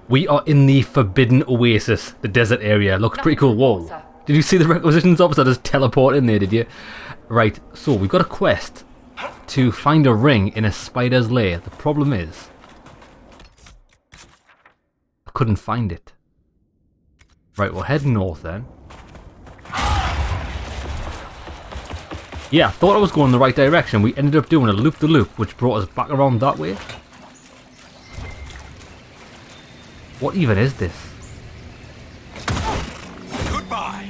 We are in the Forbidden Oasis, the desert area. Looks pretty cool. Whoa. Did you see the requisitions officer just teleport in there, did you? Right, so we've got a quest to find a ring in a spider's lair. The problem is, I couldn't find it. Right, we'll head north then. Yeah, I thought I was going in the right direction. We ended up doing a loop-the-loop, which brought us back around that way. What even is this? Goodbye.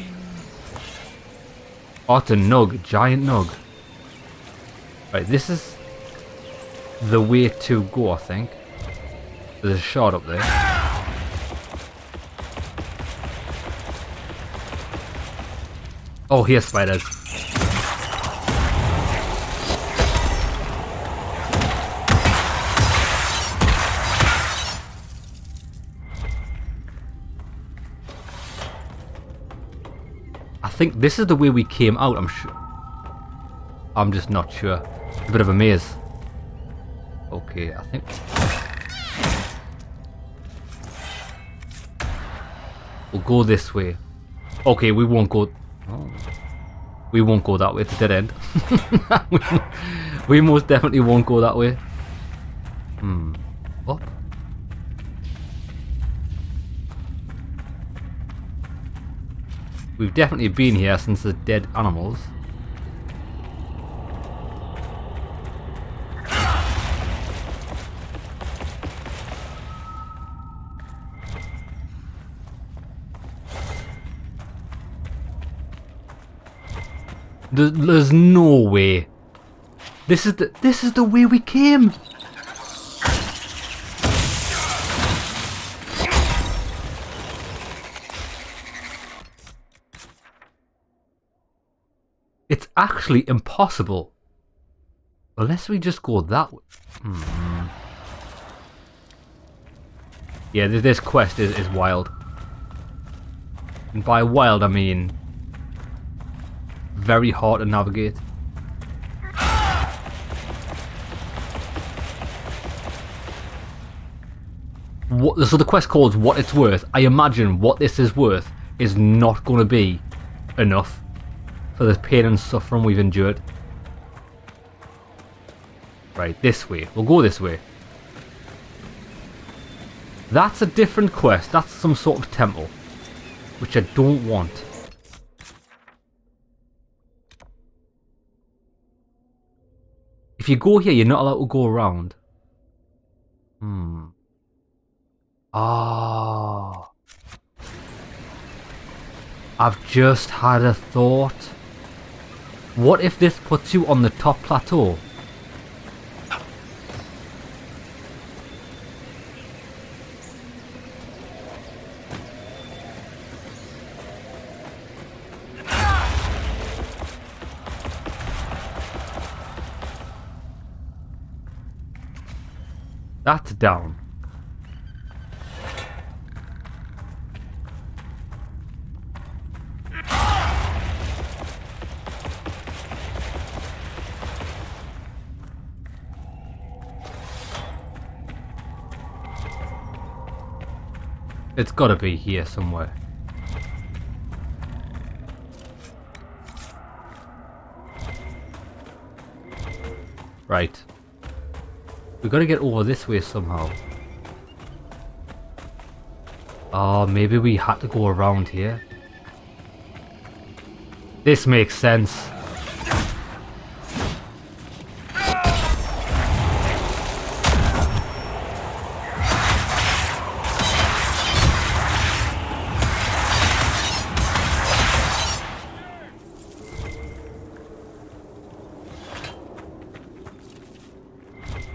Oh, it's a nug, giant nug. Right, this is the way to go, I think. There's a shard up there. Oh, here's spiders. I think this is the way we came out, I'm sure. I'm just not sure. It's a bit of a maze. Okay, I think... we'll go this way. Okay, we won't go... oh. We won't go that way, it's a dead end. we most definitely won't go that way. Up? We've definitely been here since the dead animals. There's no way. This is the way we came. It's actually impossible. Unless we just go that way. Yeah, this quest is wild. And by wild, I mean very hard to navigate. So the quest calls What It's Worth. I imagine what this is worth is not going to be enough for the pain and suffering we've endured. Right, this way. We'll go this way. That's a different quest. That's some sort of temple, which I don't want. If you go here, you're not allowed to go around. Ah. I've just had a thought. What if this puts you on the top plateau? That's down. It's gotta be here somewhere. Right. We gotta get over this way somehow. Oh, maybe we had to go around here. This makes sense.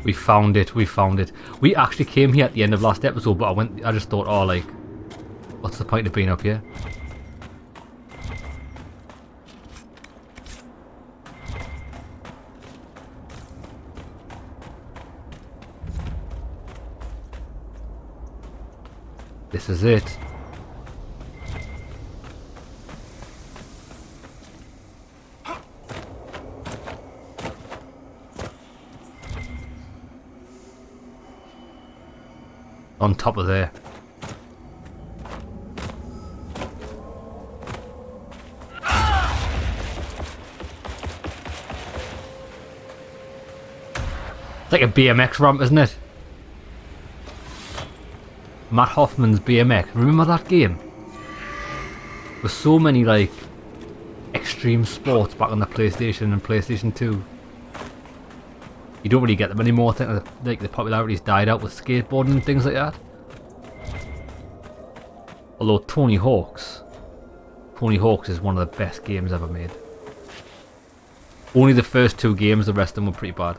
We found it, we found it. We actually came here at the end of last episode, but I just thought, oh, like, what's the point of being up here? This is it. On top of there. like a BMX ramp, isn't it? Matt Hoffman's BMX. Remember that game? With so many like extreme sports back on the PlayStation and PlayStation 2. You don't really get them anymore. I think like the popularity's died out with skateboarding and things like that. Although Tony Hawk's is one of the best games ever made. Only the first 2 games, the rest of them were pretty bad.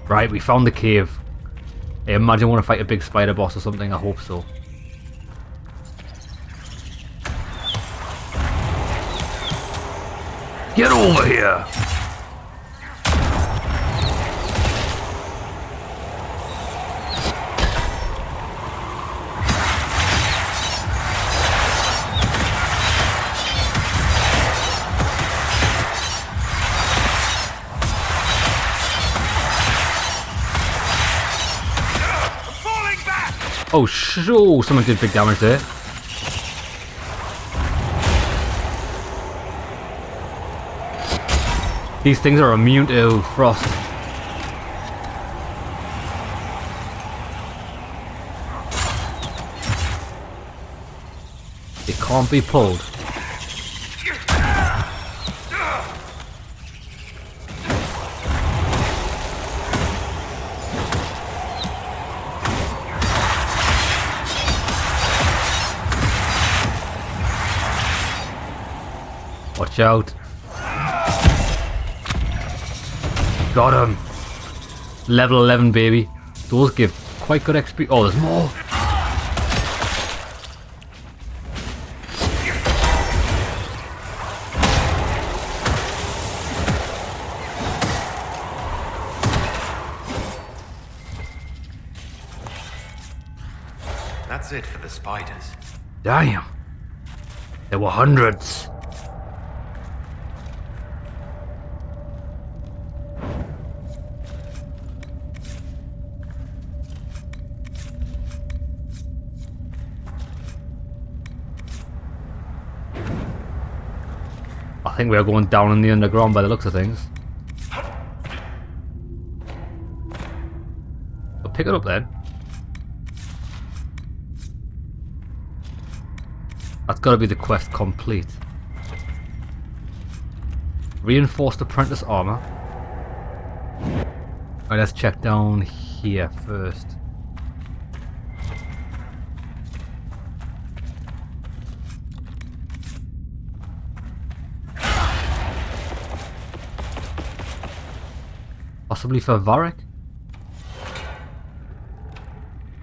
Right, we found the cave. Hey, imagine I want to fight a big spider boss or something. I hope so. Get over here! Oh, someone did big damage there. These things are immune to frost. It can't be pulled. Watch out. Got him. Level 11, baby. Those give quite good XP. Oh, there's more. That's it for the spiders. Damn. There were hundreds. I think we are going down in the underground by the looks of things. But pick it up then. That's got to be the quest complete. Reinforced apprentice armor. Alright, let's check down here first. Possibly for Varric?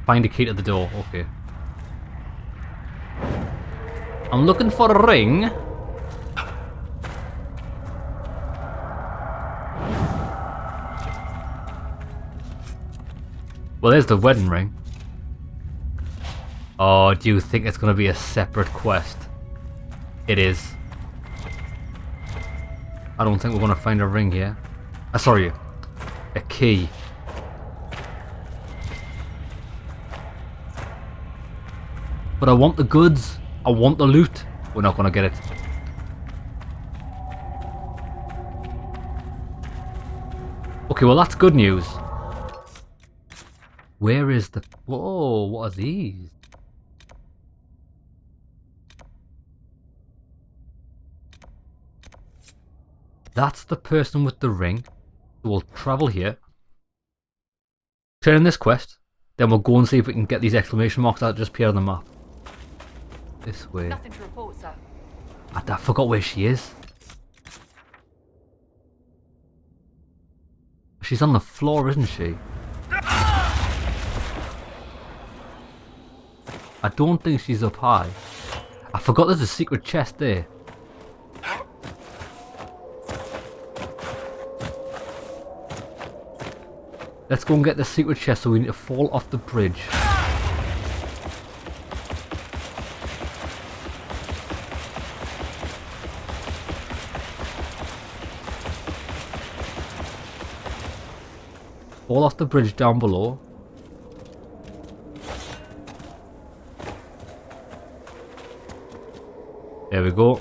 Find a key to the door, okay. I'm looking for a ring. Well, there's the wedding ring. Oh, do you think it's going to be a separate quest? It is. I don't think we're going to find a ring here. Sorry, a key. But I want the goods. I want the loot. We're not going to get it. Okay, well that's good news. Where is the... Whoa, what are these? That's the person with the ring. So we'll travel here. Turn in this quest. Then we'll go and see if we can get these exclamation marks that just appear on the map. This way. Nothing to report, sir. I forgot where she is. She's on the floor, isn't she? I don't think she's up high. I forgot there's a secret chest there. Let's go and get the secret chest, so we need to fall off the bridge. Fall off the bridge down below. There we go.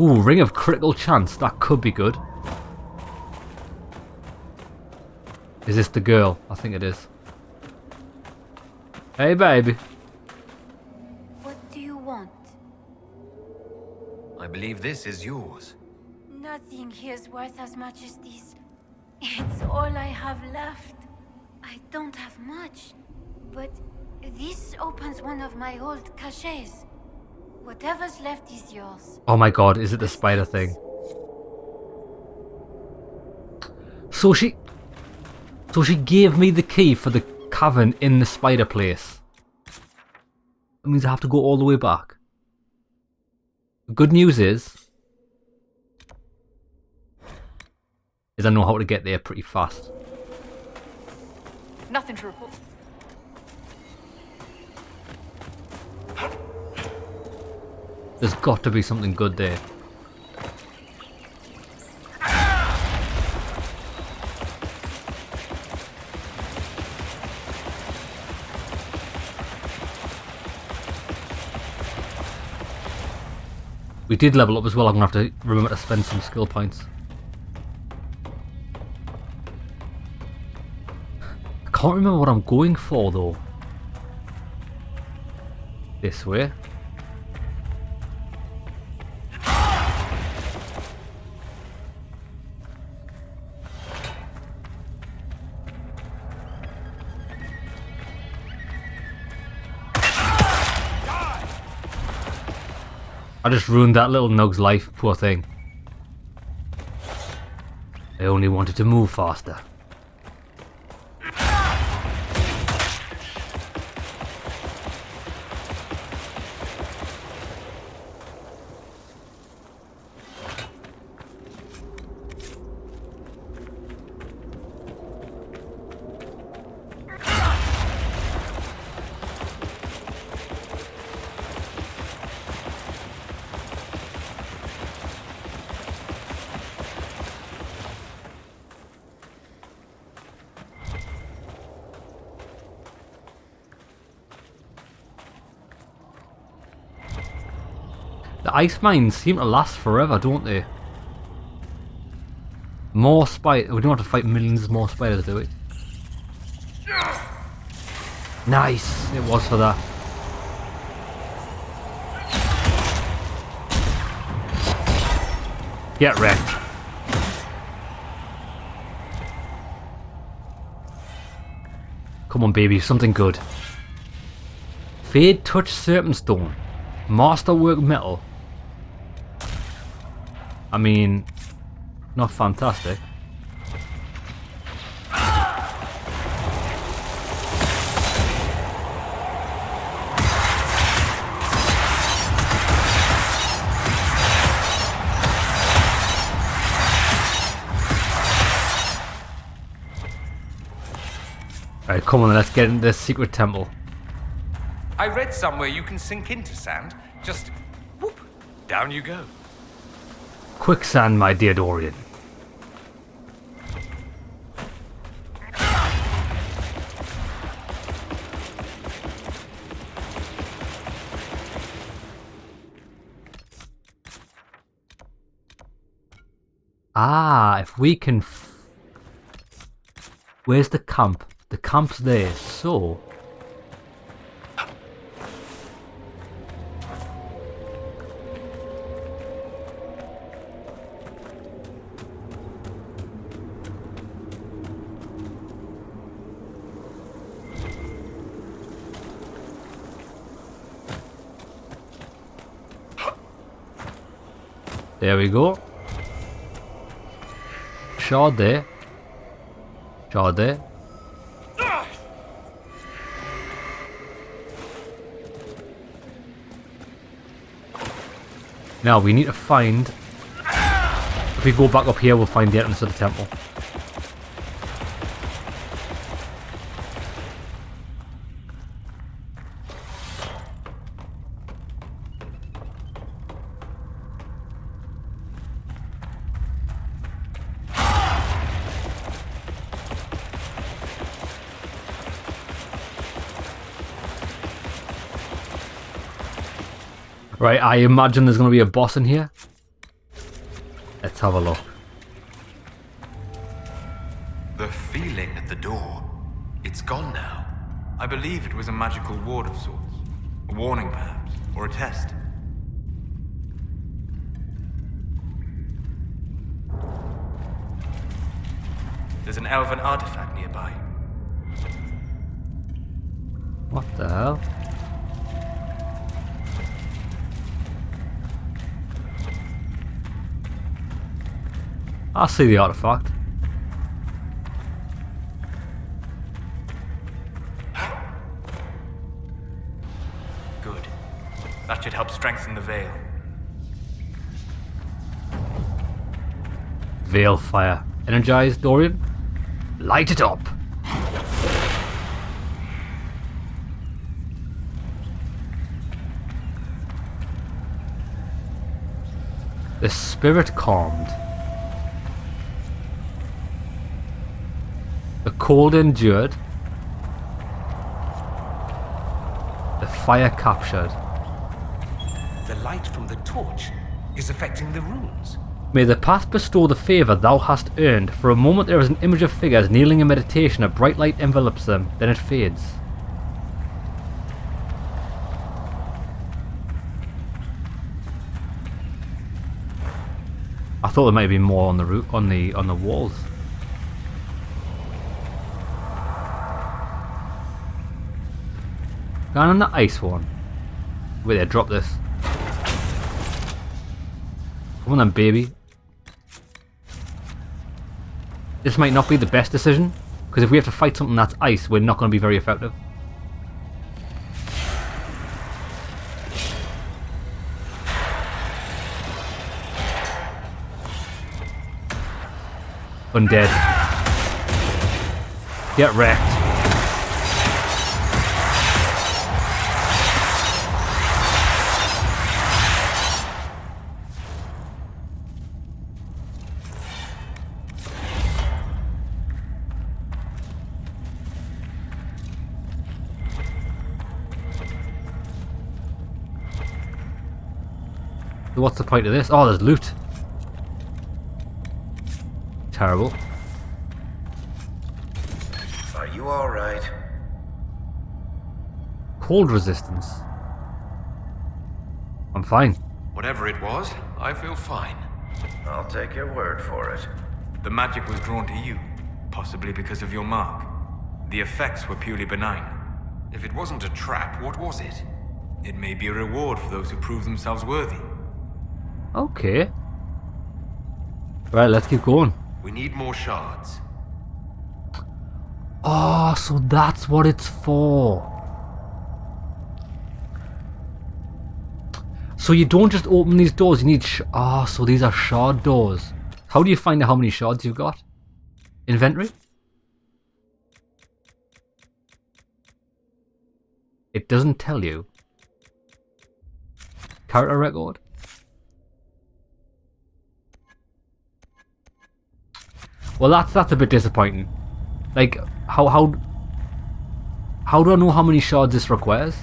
Ooh, ring of critical chance. That could be good. Is this the girl? I think it is. Hey, baby. What do you want? I believe this is yours. Nothing here's worth as much as this. It's all I have left. I don't have much, but this opens one of my old caches. Whatever's left is yours. Oh my god, is it the spider thing? So she gave me the key for the cavern in the spider place. That means I have to go all the way back. The good news is I know how to get there pretty fast. Nothing to report. There's got to be something good there. We did level up as well. I'm going to have to remember to spend some skill points. I can't remember what I'm going for though. This way. I just ruined that little Nug's life, poor thing. I only wanted to move faster. The ice mines seem to last forever, don't they? More spiders. We don't have to fight millions more spiders, do we? Nice! It was for that. Get wrecked. Come on, baby, something good. Fade Touch Serpentstone. Masterwork Metal. I mean, not fantastic. Alright, come on, let's get into this secret temple. I read somewhere you can sink into sand. Just whoop, down you go. Quicksand, my dear Dorian. Ah, if we can... Where's the camp? The camp's there, so... There we go. Shard there. Shard there. Now we need to find... If we go back up here, we'll find the entrance of the temple. Right, I imagine there's going to be a boss in here. Let's have a look. The feeling at the It's gone now. I believe it was a magical ward of sorts. A warning, perhaps, or a test. There's an elven artifact nearby. What the hell? I see the artifact. Good. That should help strengthen the veil. Veil fire. Energized, Dorian? Light it up! The spirit calmed. The cold endured. The fire captured. The light from the torch is affecting the runes. May the path bestow the favour thou hast earned. For a moment there is an image of figures kneeling in meditation. A bright light envelops them, then it fades. I thought there might be more on the route on the walls. Going on the ice one. Wait there, drop this. Come on then, baby. This might not be the best decision, because if we have to fight something that's ice, we're not going to be very effective. Undead. Get wrecked. So what's the point of this? Oh, there's loot. Terrible. Are you alright? Cold resistance. I'm fine. Whatever it was, I feel fine. I'll take your word for it. The magic was drawn to you, possibly because of your mark. The effects were purely benign. If it wasn't a trap, what was it? It may be a reward for those who prove themselves worthy. Okay. Right, let's keep going. We need more shards. Oh, so that's what it's for. So you don't just open these doors, you need so these are shard doors. How do you find out how many shards you've got? Inventory? It doesn't tell you. Character record? Well, that's a bit disappointing. Like, how do I know how many shards this requires?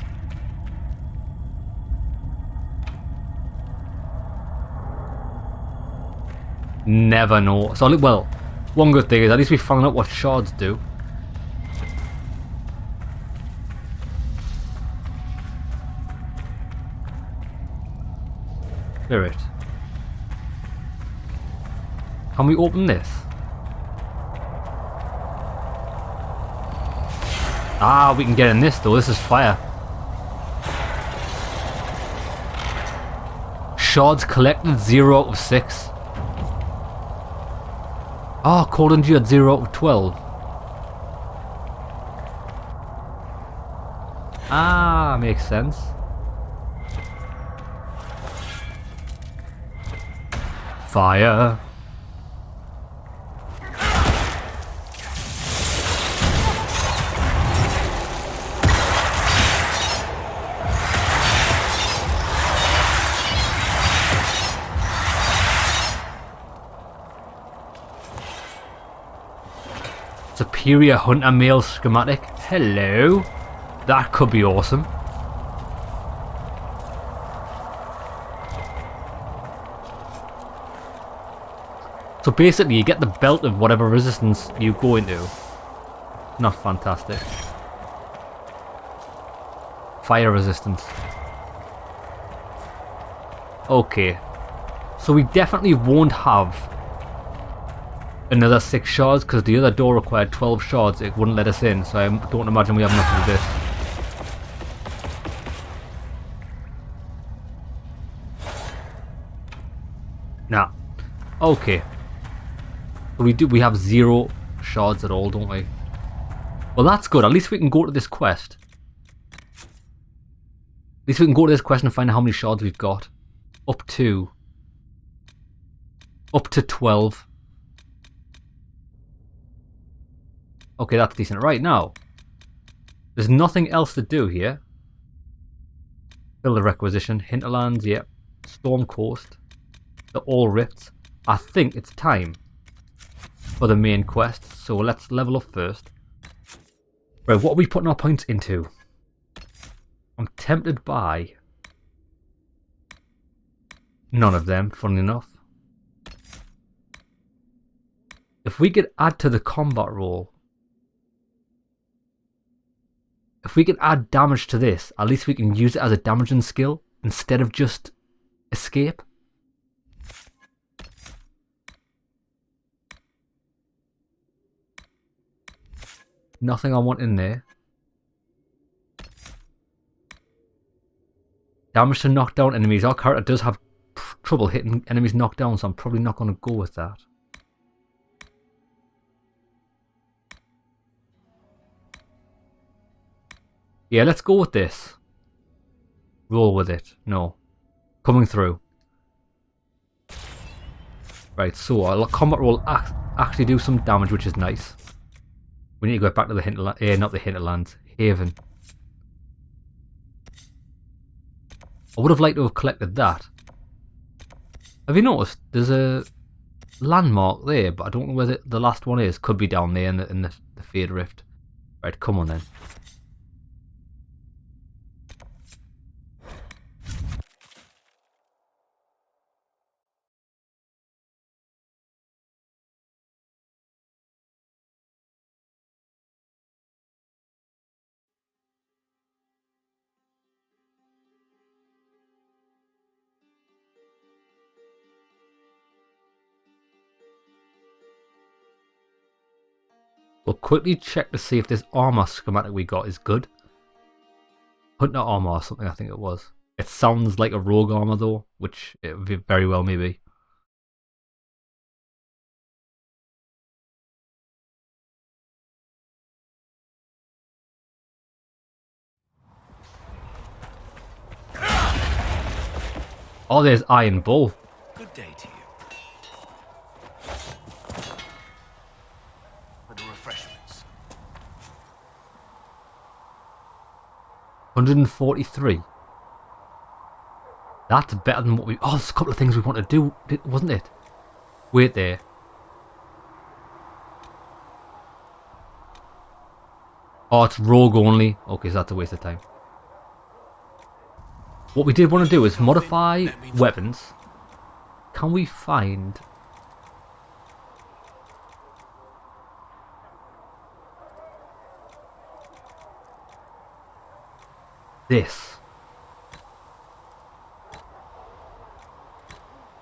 Never know. So, well, one good thing is at least we found out what shards do. Spirit. Can we open this? Ah, we can get in this though. This is fire. Shards collected 0 out of 6. Ah, cold endured 0 out of 12. Ah, makes sense. Fire. Superior Hunter Male schematic. Hello. That could be awesome. So basically you get the belt of whatever resistance you go into. Not fantastic. Fire resistance. Okay. So we definitely won't have another 6 shards because the other door required 12 shards. It wouldn't let us in, so I don't imagine we have enough of this. Nah. Okay. So we have 0 shards at all, don't we? Well, that's good. At least we can go to this quest. At least we can go to this quest and find out how many shards we've got. Up to 12. Okay, that's decent. Right, now, there's nothing else to do here. Fill the requisition. Hinterlands, yep. Storm Coast. They're all ripped. I think it's time for the main quest. So let's level up first. Right, what are we putting our points into? I'm tempted by none of them, funnily enough. If we could add to the combat roll, if we can add damage to this, at least we can use it as a damaging skill instead of just escape. Nothing I want in there. Damage to knock down enemies. Our character does have trouble hitting enemies knocked down, so I'm probably not going to go with that. Yeah, let's go with this. Roll with it. No. Coming through. Right, so our combat roll actually do some damage, which is nice. We need to go back to the hinterland. Not the hinterlands. Haven. I would have liked to have collected that. Have you noticed? There's a landmark there, but I don't know where the last one is. Could be down there in the Fade Rift. Right, come on then. We'll quickly check to see if this armor schematic we got is good. Hunter armor or something, I think it was. It sounds like a rogue armor though, which it very well may be. Oh, there's Iron Bull. Good day to you. For the refreshments. 143. That's better than what we... Oh, there's a couple of things we want to do, wasn't it? Wait there. Oh, it's rogue only. Okay, so that's a waste of time. What we did want to do is modify weapons. Can we find... this?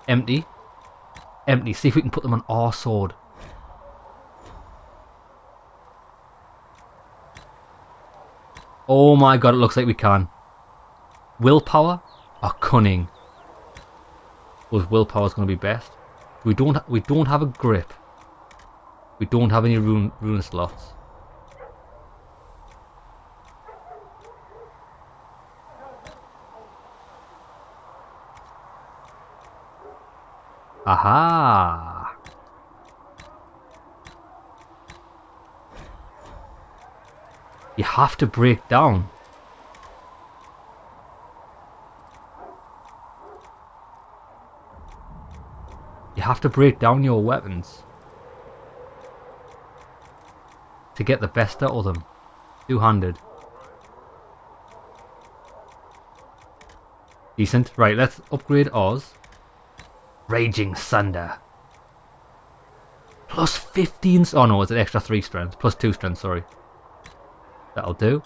Empty. Empty. See if we can put them on our sword. Oh my god, it looks like we can. Willpower or cunning? Well, willpower is going to be best. We don't have a grip. We don't have any rune slots. Aha! You have to break down. You have to break down your weapons to get the best out of them. Two-handed. Decent. Right, let's upgrade ours. Raging Sunder. Plus 15... Oh no, it's an extra 3 strength. Plus 2 strength, sorry. That'll do.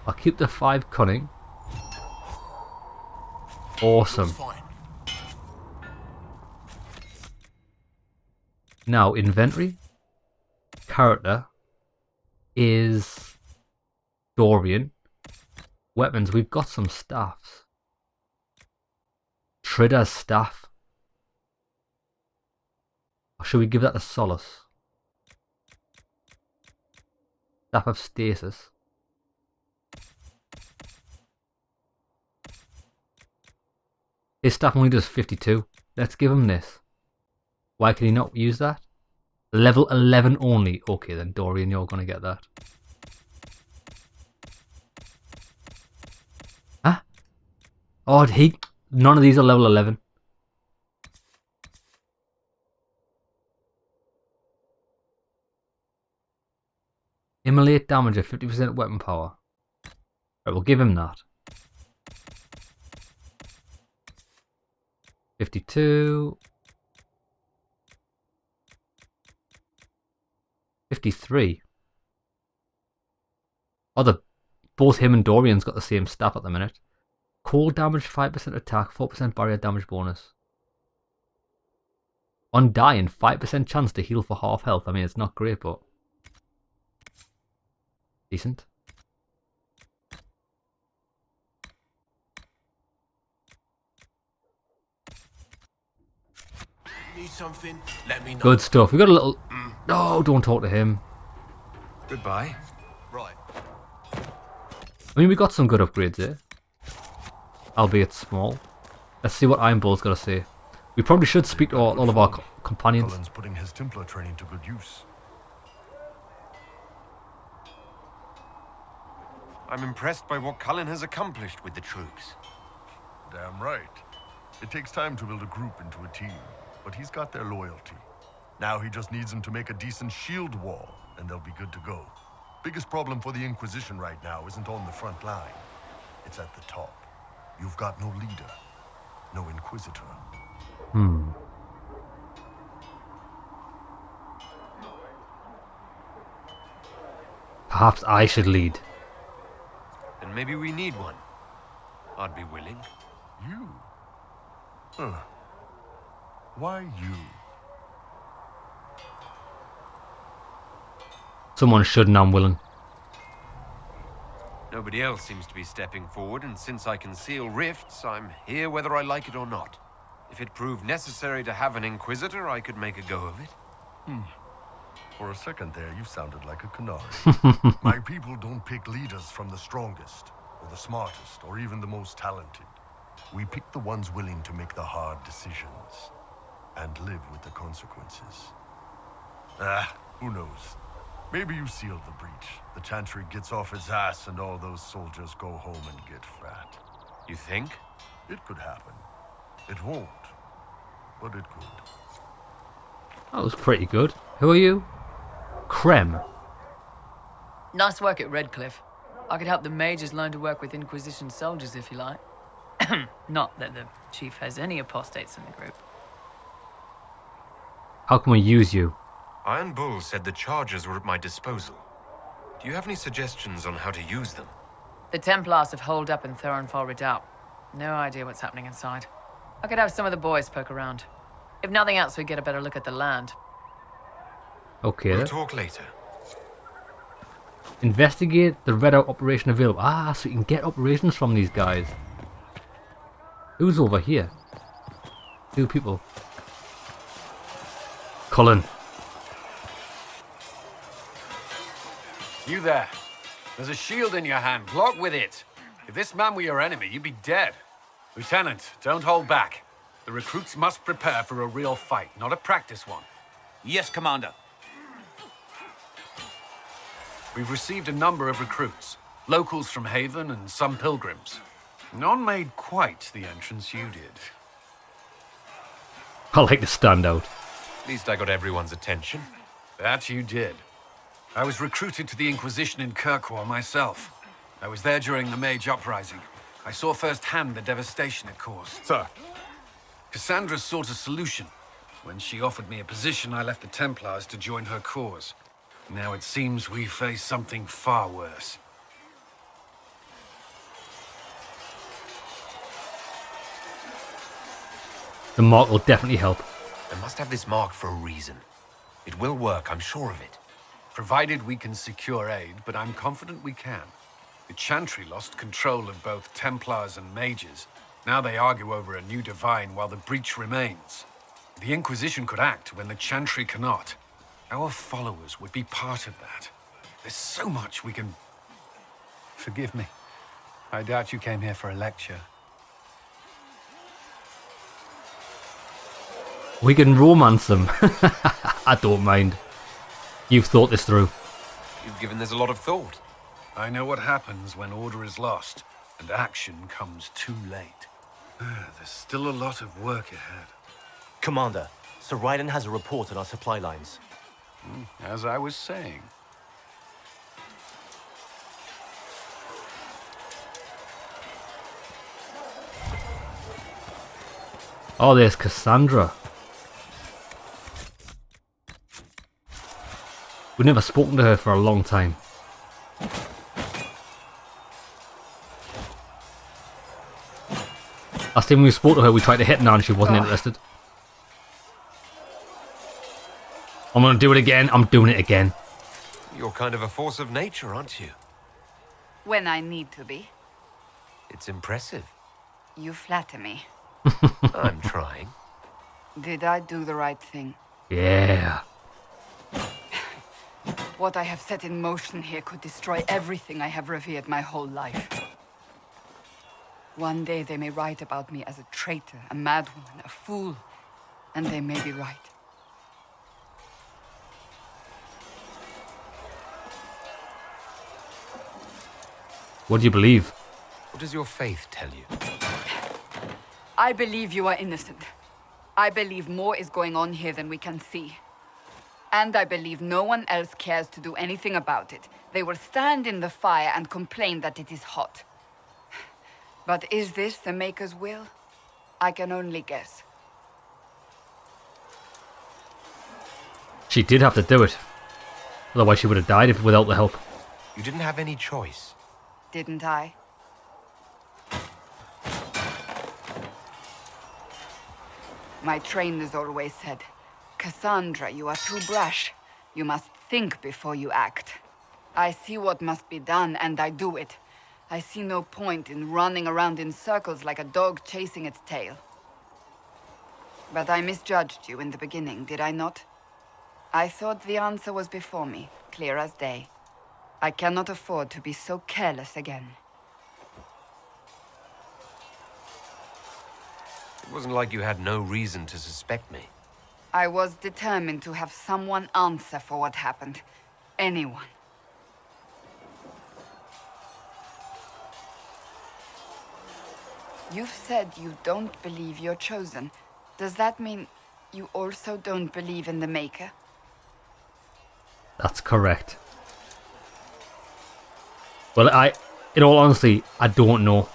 I'll keep the 5 cunning. Awesome. Now, inventory. Character is Dorian. Weapons, we've got some staffs. Thedas staff. Or should we give that to Solace? Staff of Stasis. His staff only does 52. Let's give him this. Why can he not use that? Level 11 only. Okay then, Dorian, you're gonna get that. Huh? Oh, none of these are level 11. Immolate damage at 50% weapon power. Right, we'll give him that. 52. 53. Oh, both him and Dorian's got the same staff at the minute. Cold damage, 5% attack, 4% barrier damage bonus. Undying, 5% chance to heal for half health. I mean, it's not great, but decent. Need something? Let me know. Good stuff. We got a little. No, don't talk to him. Goodbye. Right. I mean, we got some good upgrades here, albeit small. Let's see what Iron Bull's got to say. We probably should speak to all of our companions. Cullen's putting his Templar training to good use. I'm impressed by what Cullen has accomplished with the troops. Damn right. It takes time to build a group into a team, but he's got their loyalty. Now he just needs them to make a decent shield wall, and they'll be good to go. Biggest problem for the Inquisition right now isn't on the front line. It's at the top. You've got no leader, no Inquisitor. Perhaps I should lead. And maybe we need one. I'd be willing. You? Huh. Why you? Someone should and I'm willing. Nobody else seems to be stepping forward, and since I can seal rifts, I'm here whether I like it or not. If it proved necessary to have an Inquisitor, I could make a go of it. For a second there, you sounded like a canary. My people don't pick leaders from the strongest, or the smartest, or even the most talented. We pick the ones willing to make the hard decisions, and live with the consequences. Who knows? Maybe you sealed the breach. The Chantry gets off its ass and all those soldiers go home and get fat. You think? It could happen. It won't, but it could. That was pretty good. Who are you? Krem. Nice work at Redcliffe. I could help the mages learn to work with Inquisition soldiers if you like. Not that the chief has any apostates in the group. How can we use you? Iron Bull said the charges were at my disposal. Do you have any suggestions on how to use them? The Templars have holed up in Thurinfal Redoubt. No idea what's happening inside. I could have some of the boys poke around. If nothing else, we get a better look at the land. Okay. We'll then. talk later. Investigate the Redout operation available. Ah, so you can get operations from these guys. Who's over here? 2 people. Cullen. You there. There's a shield in your hand. Block with it. If this man were your enemy, you'd be dead. Lieutenant, don't hold back. The recruits must prepare for a real fight, not a practice one. Yes, Commander. We've received a number of recruits. Locals from Haven and some pilgrims. None made quite the entrance you did. I like to stand out. At least I got everyone's attention. That you did. I was recruited to the Inquisition in Kirkwall myself. I was there during the Mage Uprising. I saw firsthand the devastation it caused. Sir. Cassandra sought a solution. When she offered me a position, I left the Templars to join her cause. Now it seems we face something far worse. The mark will definitely help. I must have this mark for a reason. It will work, I'm sure of it. Provided we can secure aid, but I'm confident we can. The Chantry lost control of both Templars and Mages. Now they argue over a new divine while the breach remains. The Inquisition could act when the Chantry cannot. Our followers would be part of that. There's so much we can... Forgive me. I doubt you came here for a lecture. We can romance them. I don't mind. You've thought this through. You've given this a lot of thought. I know what happens when order is lost, and action comes too late. There's still a lot of work ahead. Commander, Sir Raiden has a report on our supply lines. As I was saying. Oh, there's Cassandra. We've never spoken to her for a long time. Last time we spoke to her, we tried to hit her and she wasn't interested. I'm gonna do it again. I'm doing it again. You're kind of a force of nature, aren't you? When I need to be. It's impressive. You flatter me. I'm trying. Did I do the right thing? Yeah. What I have set in motion here could destroy everything I have revered my whole life. One day they may write about me as a traitor, a madwoman, a fool, and they may be right. What do you believe? What does your faith tell you? I believe you are innocent. I believe more is going on here than we can see. And I believe no one else cares to do anything about it. They will stand in the fire and complain that it is hot. But is this the Maker's will? I can only guess. She did have to do it. Otherwise she would have died without the help. You didn't have any choice. Didn't I? My trainers always said, Cassandra, you are too brash. You must think before you act. I see what must be done, and I do it. I see no point in running around in circles like a dog chasing its tail. But I misjudged you in the beginning, did I not? I thought the answer was before me, clear as day. I cannot afford to be so careless again. It wasn't like you had no reason to suspect me. I was determined to have someone answer for what happened. Anyone. You've said you don't believe you're chosen. Does that mean you also don't believe in the Maker? That's correct. Well, in all honesty, I don't know.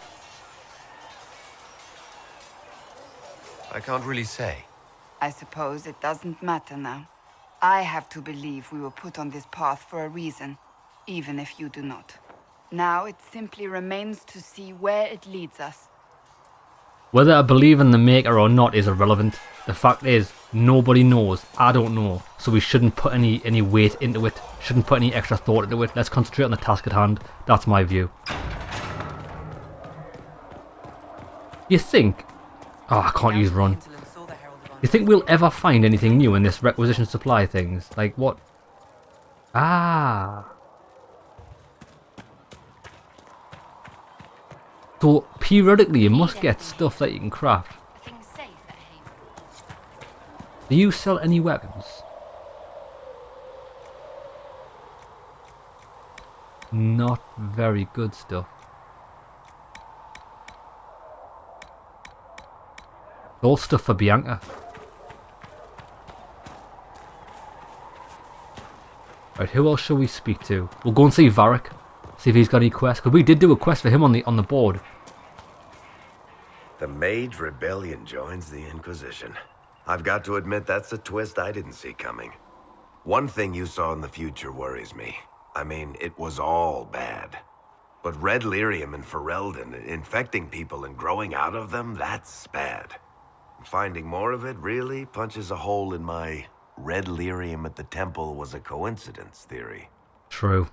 I can't really say. I suppose it doesn't matter now. I have to believe we were put on this path for a reason, even if you do not. Now it simply remains to see where it leads us. Whether I believe in the Maker or not is irrelevant. The fact is, nobody knows. I don't know. So we shouldn't put any weight into it. Shouldn't put any extra thought into it. Let's concentrate on the task at hand. That's my view. You think... Oh, I can't use run. You think we'll ever find anything new in this requisition supply things? Like what? Ah. So periodically you must get stuff that you can craft. Do you sell any weapons? Not very good stuff. All stuff for Bianca. Right, who else shall we speak to? We'll go and see Varric. See if he's got any quests. Because we did do a quest for him on the board. The Mage Rebellion joins the Inquisition. I've got to admit that's a twist I didn't see coming. One thing you saw in the future worries me. I mean, it was all bad. But red lyrium and Ferelden, infecting people and growing out of them, that's bad. Finding more of it really punches a hole in my red lyrium at the temple was a coincidence theory. True.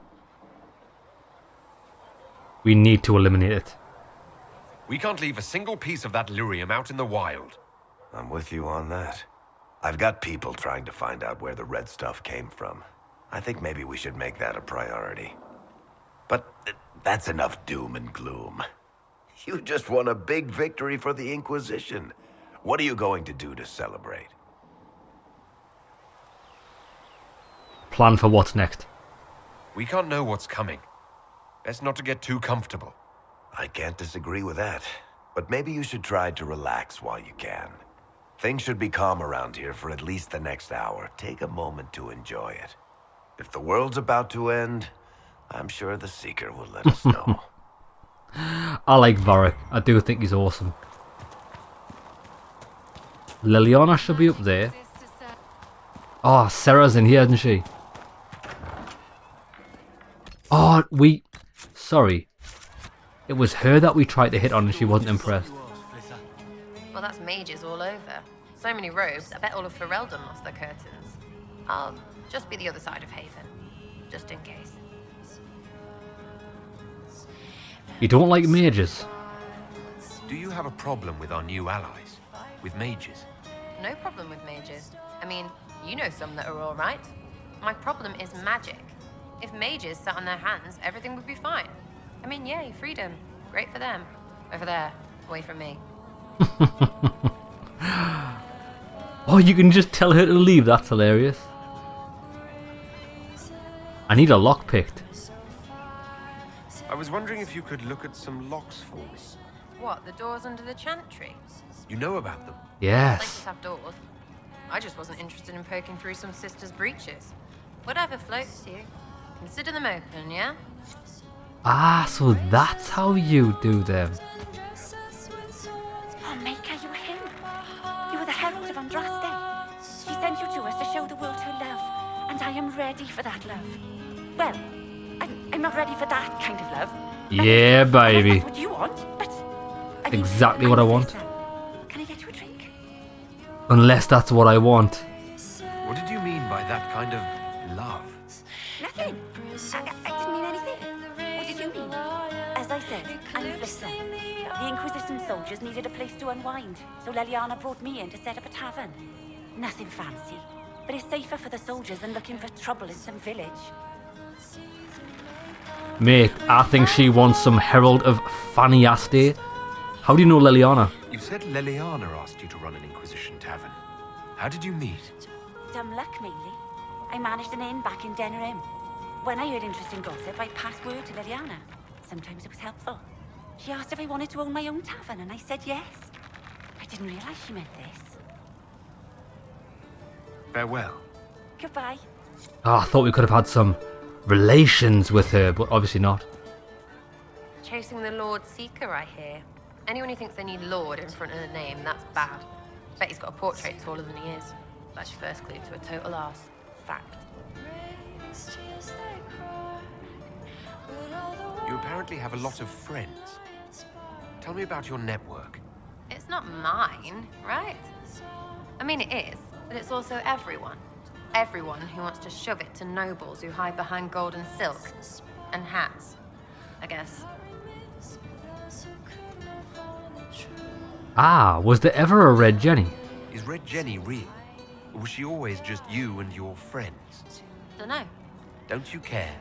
We need to eliminate it. We can't leave a single piece of that lyrium out in the wild. I'm with you on that. I've got people trying to find out where the red stuff came from. I think maybe we should make that a priority. But that's enough doom and gloom. You just won a big victory for the Inquisition. What are you going to do to celebrate? Plan for what's next. We can't know what's coming. Best not to get too comfortable. I can't disagree with that. But maybe you should try to relax while you can. Things should be calm around here for at least the next hour. Take a moment to enjoy it. If the world's about to end, I'm sure the Seeker will let us know. I like Varric. I do think he's awesome. Liliana should be up there. Oh, Sarah's in here, isn't she? Oh, sorry. It was her that we tried to hit on and she wasn't impressed. Well, that's mages all over. So many robes, I bet all of Ferelden lost their curtains. I'll just be the other side of Haven, just in case. You don't like mages? Do you have a problem with our new allies? With mages? No problem with mages. I mean, you know some that are alright. My problem is magic. If mages sat on their hands, everything would be fine. I mean, yay, freedom. Great for them. Over there, away from me. Oh, you can just tell her to leave. That's hilarious. I need a lock picked. I was wondering if you could look at some locks for me. What, the doors under the chantry? You know about them? Yes. Places have doors. I just wasn't interested in poking through some sister's breeches. Whatever floats you. Consider them open, yeah? Ah, so that's how you do them. Oh, Maker, you were him. You were the herald of Andraste. She sent you to us to show the world her love, and I am ready for that love. Well, I'm not ready for that kind of love. Yeah, baby. That's what you want, but... I mean, exactly what I want. Can I get you a drink? Unless that's what I want. What did you mean by that kind of love? Nothing. I didn't mean anything. What did you mean? As I said, I'm Flissa. The Inquisition soldiers needed a place to unwind, so Leliana brought me in to set up a tavern. Nothing fancy, but it's safer for the soldiers than looking for trouble in some village. Mate, I think she wants some Herald of Faniaste. How do you know Leliana? You said Leliana asked you to run an Inquisition tavern. How did you meet? Dumb luck, mainly. I managed an inn back in Denerim. When I heard interesting gossip, I passed word to Leliana. Sometimes it was helpful. She asked if I wanted to own my own tavern, and I said yes. I didn't realize she meant this. Farewell. Goodbye. Oh, I thought we could have had some relations with her, but obviously not. Chasing the Lord Seeker, I hear. Anyone who thinks they need Lord in front of the name, that's bad. Bet he's got a portrait taller than he is. That's your first clue to a total arse. Fact. You apparently have a lot of friends. Tell me about your network. It's not mine, right? I mean, it is, but it's also everyone. Everyone who wants to shove it to nobles who hide behind gold and silk. And hats, I guess. Ah, was there ever a Red Jenny? Is Red Jenny real? Or was she always just you and your friends? Dunno. Don't you care?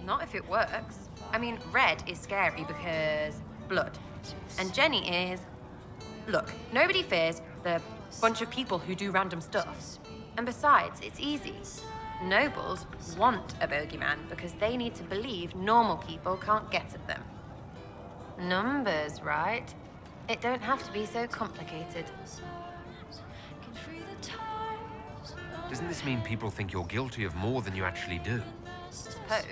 Not if it works. I mean, red is scary because blood. And Jenny is... Look, nobody fears the bunch of people who do random stuff. And besides, it's easy. Nobles want a bogeyman because they need to believe normal people can't get at them. Numbers, right? It don't have to be so complicated. Doesn't this mean people think you're guilty of more than you actually do? Suppose.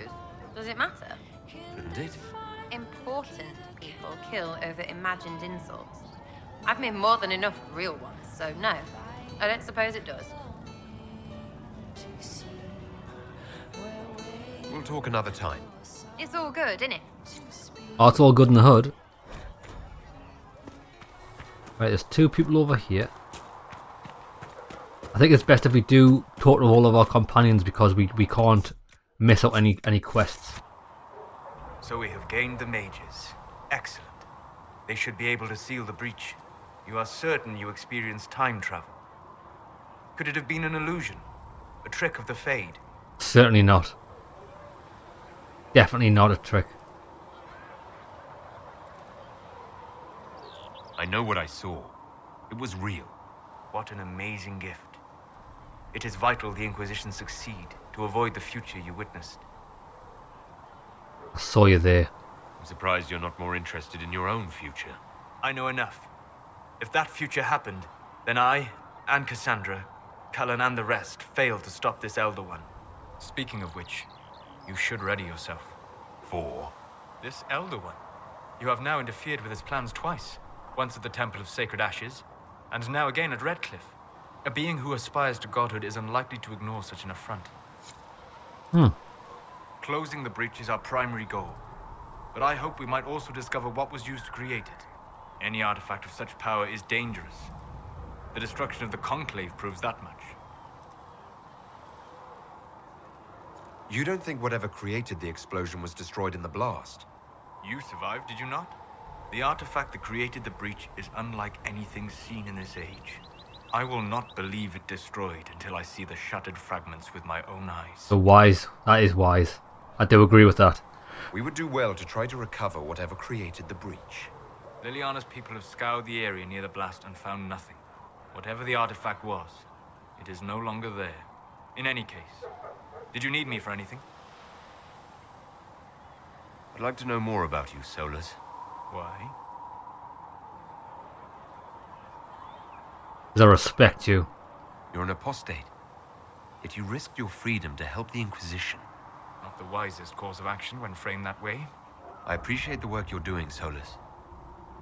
Does it matter? Shouldn't it? Important people kill over imagined insults. I've made more than enough real ones, so no. I don't suppose it does. We'll talk another time. It's all good, isn't it? Oh, it's all good in the hood. Right, there's 2 people over here. I think it's best if we do talk to all of our companions because we can't miss out any quests. So we have gained the mages. Excellent. They should be able to seal the breach. You are certain you experienced time travel? Could it have been an illusion? A trick of the Fade? Certainly not. Definitely not a trick. I know what I saw. It was real. What an amazing gift. It is vital the Inquisition succeed to avoid the future you witnessed. I saw you there. I'm surprised you're not more interested in your own future. I know enough. If that future happened, then I, and Cassandra, Cullen and the rest failed to stop this Elder One. Speaking of which, you should ready yourself. For? This Elder One. You have now interfered with his plans twice. Once at the Temple of Sacred Ashes, and now again at Redcliffe. A being who aspires to godhood is unlikely to ignore such an affront. Closing the breach is our primary goal. But I hope we might also discover what was used to create it. Any artifact of such power is dangerous. The destruction of the Conclave proves that much. You don't think whatever created the explosion was destroyed in the blast? You survived, did you not? The artifact that created the breach is unlike anything seen in this age. I will not believe it destroyed until I see the shattered fragments with my own eyes. So wise. That is wise. I do agree with that. We would do well to try to recover whatever created the breach. Liliana's people have scoured the area near the blast and found nothing. Whatever the artifact was, it is no longer there. In any case, did you need me for anything? I'd like to know more about you, Solus. Why? Because I respect you. You're an apostate. Yet you risked your freedom to help the Inquisition. Not the wisest course of action when framed that way. I appreciate the work you're doing, Solus.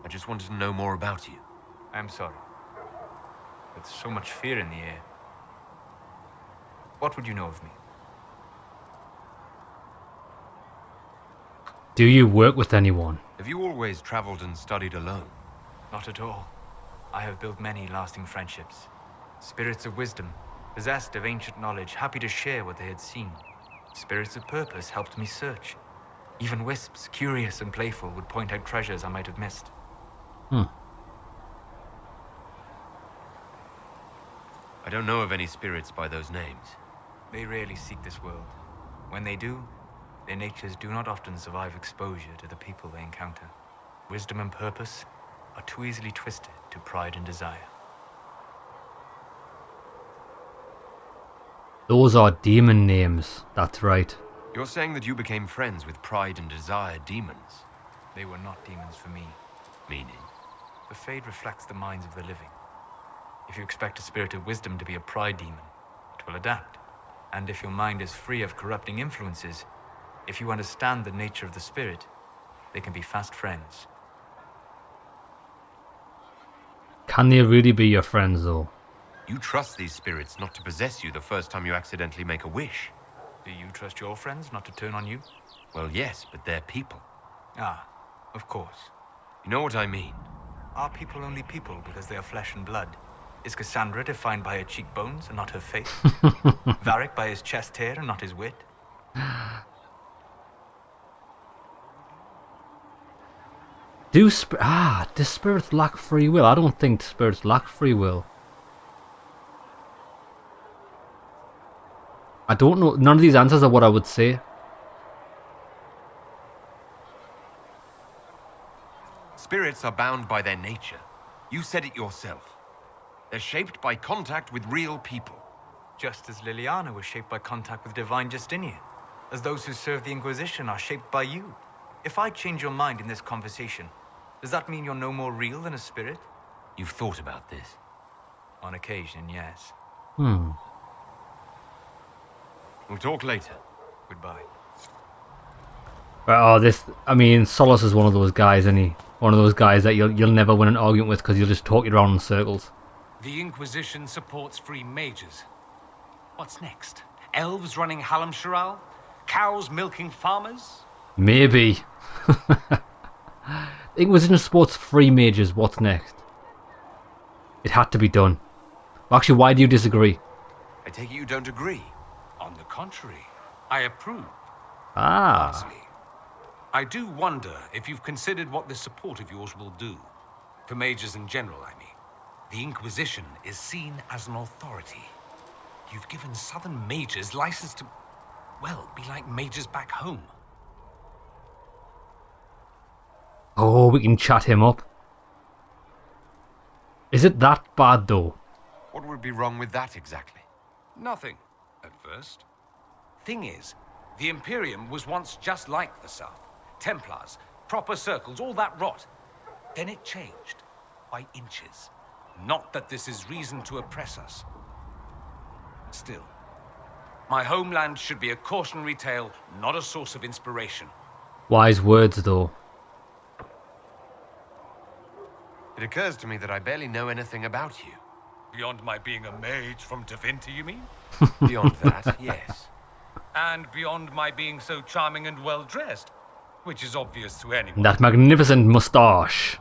I just wanted to know more about you. I'm sorry. With so much fear in the air. What would you know of me? Do you work with anyone? Have you always traveled and studied alone? Not at all. I have built many lasting friendships. Spirits of wisdom, possessed of ancient knowledge, happy to share what they had seen. Spirits of purpose helped me search. Even wisps, curious and playful, would point out treasures I might have missed. I don't know of any spirits by those names. They rarely seek this world. When they do, their natures do not often survive exposure to the people they encounter. Wisdom and purpose are too easily twisted to pride and desire. Those are demon names. That's right. You're saying that you became friends with pride and desire demons? They were not demons for me. Meaning? The Fade reflects the minds of the living. If you expect a spirit of wisdom to be a pride demon, it will adapt. And if your mind is free of corrupting influences, if you understand the nature of the spirit, they can be fast friends. Can they really be your friends, though? You trust these spirits not to possess you the first time you accidentally make a wish. Do you trust your friends not to turn on you? Well, yes, but they're people. Ah, of course. You know what I mean? Are people only people because they are flesh and blood? Is Cassandra defined by her cheekbones and not her face? Varric by his chest hair and not his wit? Do spirits lack free will? I don't think spirits lack free will. I don't know. None of these answers are what I would say. Spirits are bound by their nature. You said it yourself. They're shaped by contact with real people. Just as Liliana was shaped by contact with divine Justinian. As those who serve the Inquisition are shaped by you. If I change your mind in this conversation, does that mean you're no more real than a spirit? You've thought about this? On occasion, yes. We'll talk later. Goodbye. Oh, I mean, Solus is one of those guys, isn't he? One of those guys that you'll never win an argument with because you'll just talk you around in circles. The Inquisition supports free mages. What's next? Elves running Hallam-Sharal? Cows milking farmers? Maybe. Inquisition supports free mages. What's next? It had to be done. Actually, why do you disagree? I take it you don't agree. On the contrary, I approve. Ah. Largely. I do wonder if you've considered what this support of yours will do. For mages in general, I mean. The Inquisition is seen as an authority. You've given southern mages license to, well, be like mages back home. Oh, we can chat him up. Is it that bad though? What would be wrong with that exactly? Nothing, at first. Thing is, the Imperium was once just like the South. Templars, proper circles, all that rot. Then it changed, by inches. Not that this is reason to oppress us. Still, my homeland should be a cautionary tale, not a source of inspiration. Wise words though. It occurs to me that I barely know anything about you. Beyond my being a mage from Tevinter, you mean? Beyond that, yes. And beyond my being so charming and well-dressed, which is obvious to anyone. That magnificent moustache.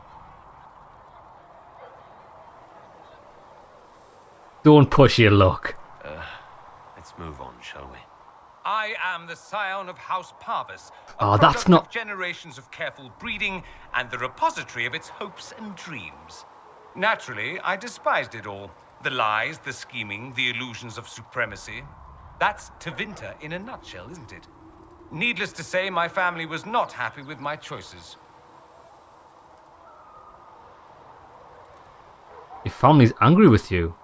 Don't push your luck. Let's move on, shall we? I am the scion of House Parvis, Oh, that's not... of generations of careful breeding and the repository of its hopes and dreams. Naturally, I despised it all. The lies, the scheming, the illusions of supremacy. That's Tevinter in a nutshell, isn't it? Needless to say, my family was not happy with my choices. Your family's angry with you.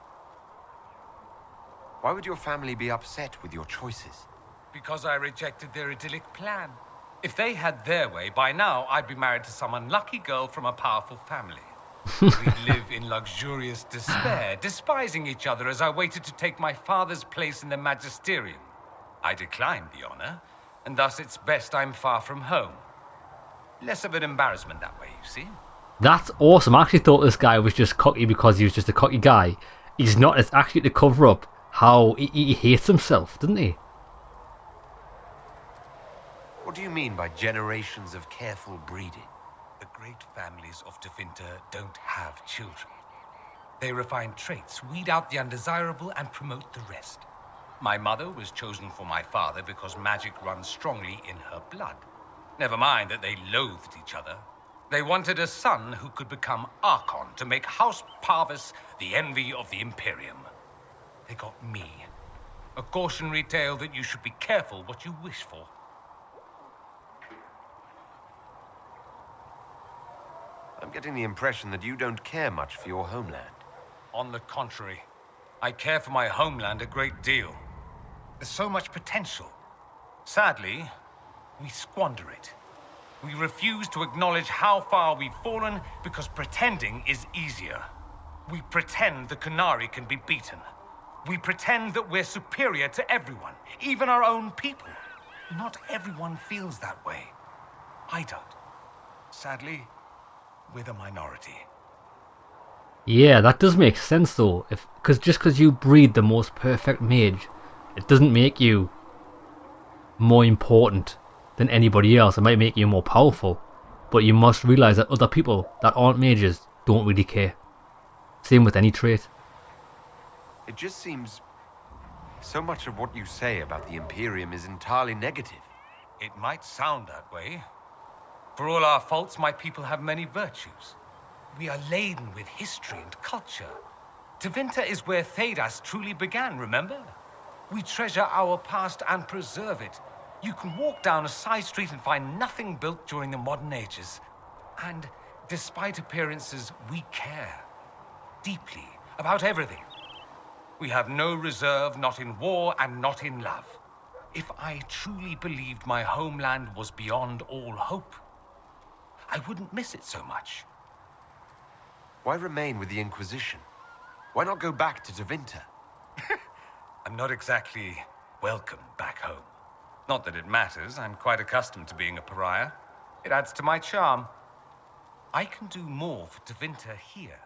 Why would your family be upset with your choices? Because I rejected their idyllic plan. If they had their way, by now I'd be married to some unlucky girl from a powerful family. We'd live in luxurious despair, despising each other as I waited to take my father's place in the magisterium. I declined the honor, and thus it's best I'm far from home. Less of an embarrassment that way, you see. That's awesome. I actually thought this guy was just cocky because he was just a cocky guy. He's not. It's actually to cover up how he hates himself, doesn't he? What do you mean by generations of careful breeding? The great families of Tevinter don't have children. They refine traits, weed out the undesirable, and promote the rest. My mother was chosen for my father because magic runs strongly in her blood. Never mind that they loathed each other. They wanted a son who could become Archon to make House Parvis the envy of the Imperium. They got me. A cautionary tale that you should be careful what you wish for. I'm getting the impression that you don't care much for your homeland. On the contrary, I care for my homeland a great deal. There's so much potential. Sadly, we squander it. We refuse to acknowledge how far we've fallen because pretending is easier. We pretend the Qunari can be beaten. We pretend that we're superior to everyone, even our own people. Not everyone feels that way. I don't. Sadly, we're the minority. Yeah, that does make sense though. Just because you breed the most perfect mage, it doesn't make you more important than anybody else. It might make you more powerful, but you must realize that other people that aren't mages don't really care. Same with any trait. It just seems so much of what you say about the Imperium is entirely negative. It might sound that way. For all our faults, my people have many virtues. We are laden with history and culture. Tevinter is where Thedas truly began, remember? We treasure our past and preserve it. You can walk down a side street and find nothing built during the modern ages. And despite appearances, we care. Deeply, about everything. We have no reserve, not in war and not in love. If I truly believed my homeland was beyond all hope, I wouldn't miss it so much. Why remain with the Inquisition? Why not go back to Tevinter? I'm not exactly welcome back home. Not that it matters, I'm quite accustomed to being a pariah. It adds to my charm. I can do more for Tevinter here.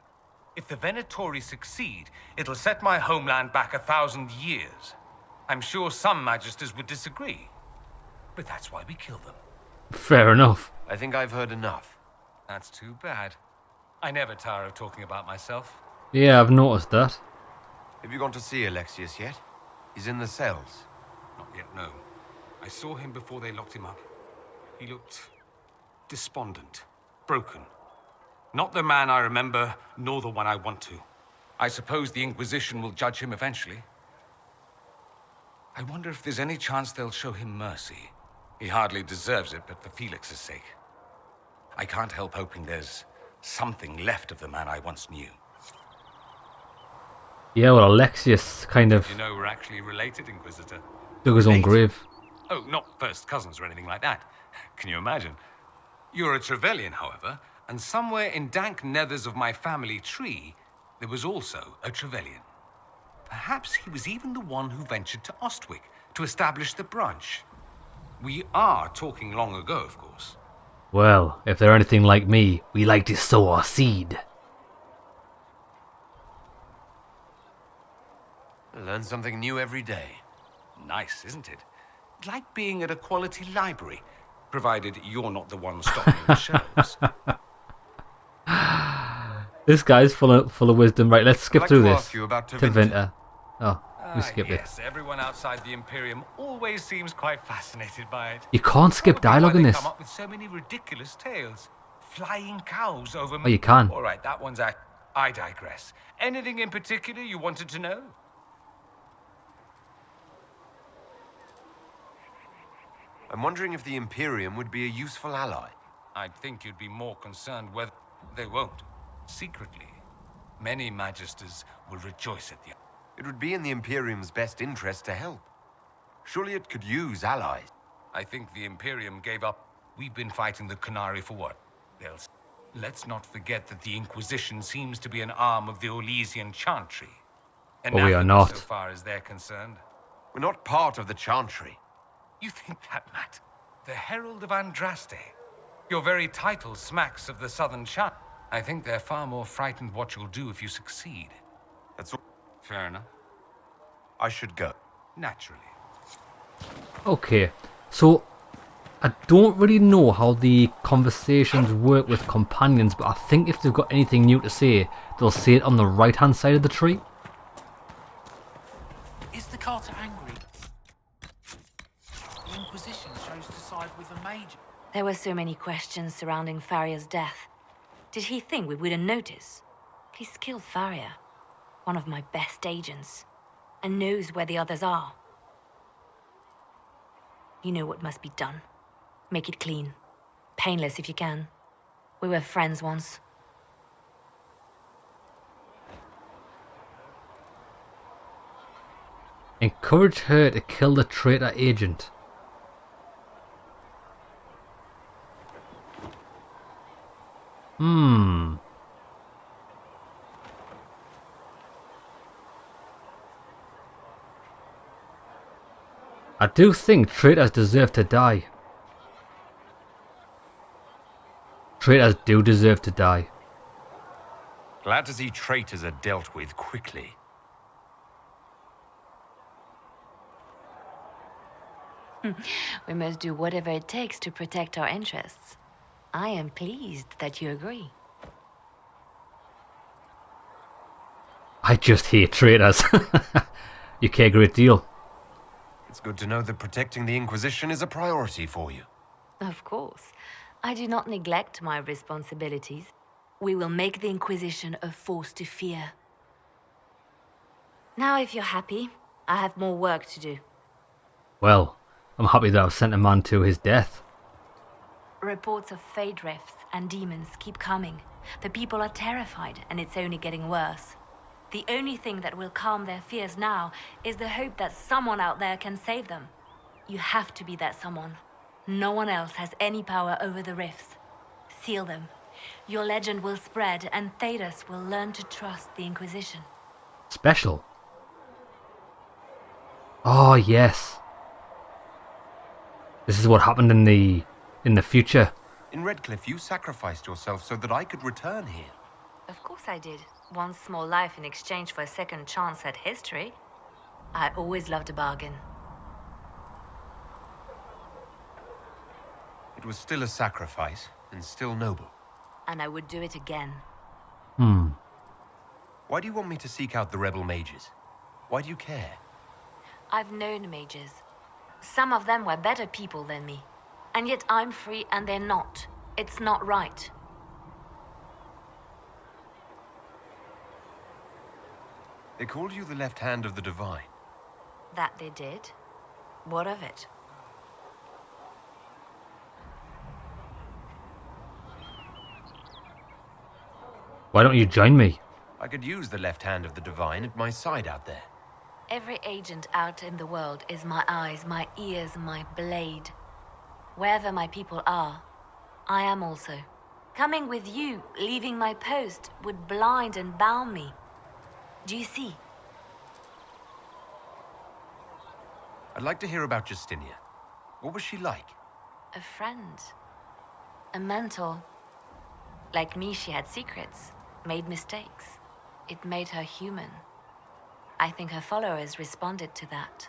If the Venatori succeed, it'll set my homeland back 1,000 years. I'm sure some magisters would disagree, but that's why we kill them. Fair enough. I think I've heard enough. That's too bad. I never tire of talking about myself. Yeah, I've noticed that. Have you gone to see Alexius yet? He's in the cells. Not yet, no. I saw him before they locked him up. He looked despondent, broken. Not the man I remember, nor the one I want to. I suppose the Inquisition will judge him eventually. I wonder if there's any chance they'll show him mercy. He hardly deserves it, but for Felix's sake. I can't help hoping there's something left of the man I once knew. Yeah, well, Alexius kind of You know we're actually related, Inquisitor. dug his own grave. Oh, not first cousins or anything like that. Can you imagine? You're a Trevelyan, however, and somewhere in dank nethers of my family tree, there was also a Trevelyan. Perhaps he was even the one who ventured to Ostwick to establish the branch. We are talking long ago, of course. Well, if they're anything like me, we like to sow our seed. I learn something new every day. Nice, isn't it? Like being at a quality library, provided you're not the one stocking the shelves. This guy's full of wisdom. Right, let's skip I'd like through to this. ask you about to Tevinter. Vinter. Oh, we skipped Yes, everyone outside the Imperium always seems quite fascinated by it. it. You can't skip dialogue in Why they this. come up with so many ridiculous tales. Flying cows over... Oh, you can. All right, that one's act. I digress. Anything in particular you wanted to know? I'm wondering if the Imperium would be a useful ally. I'd think you'd be more concerned whether... They won't. Secretly. Many magisters will rejoice at the... It would be in the Imperium's best interest to help. Surely it could use allies. I think the Imperium gave up. We've been fighting the Qunari for what? Let's not forget that the Inquisition seems to be an arm of the Orlesian Chantry. But we are Anathema not. so far as they're concerned. We're not part of the Chantry. You think that, Matt? The Herald of Andraste. Your very title smacks of the Southern Chant. I think they're far more frightened what you'll do if you succeed. That's all. Fair enough. I should go. Naturally. Okay, so I don't really know how the conversations work with companions, but I think if they've got anything new to say, they'll say it on the right-hand side of the tree. Is the Carter angry? The Inquisition chose to side with the Major. There were so many questions surrounding Faria's death. Did he think we wouldn't notice? He's killed Faria, one of my best agents, and knows where the others are. You know what must be done. Make it clean. Painless if you can. We were friends once. Encourage her to kill the traitor agent. I do think traitors deserve to die. Traitors do deserve to die. Glad to see traitors are dealt with quickly. We must do whatever it takes to protect our interests. I am pleased that you agree. I just hate traitors. You care a great deal. It's good to know that protecting the Inquisition is a priority for you. Of course. I do not neglect my responsibilities. We will make the Inquisition a force to fear. Now, if you're happy, I have more work to do. Well, I'm happy that I've sent a man to his death. Reports of fade rifts and demons keep coming. The people are terrified, and it's only getting worse. The only thing that will calm their fears now is the hope that someone out there can save them. You have to be that someone. No one else has any power over the rifts. Seal them. Your legend will spread, and Thedas will learn to trust the Inquisition. Special. Oh, yes. This is what happened in the future. In Redcliffe, you sacrificed yourself so that I could return here. Of course I did. one small life in exchange for a second chance at history. I always loved a bargain. It was still a sacrifice, and still noble. And I would do it again. Why do you want me to seek out the rebel mages? Why do you care? I've known mages. Some of them were better people than me. And yet I'm free and they're not. It's not right. They called you the left hand of the divine. That they did? What of it? Why don't you join me? I could use the left hand of the divine at my side out there. Every agent out in the world is my eyes, my ears, my blade. Wherever my people are, I am also. Coming with you, leaving my post, would blind and bound me. Do you see? I'd like to hear about Justinia. What was she like? A friend. A mentor. Like me, she had secrets, made mistakes. It made her human. I think her followers responded to that.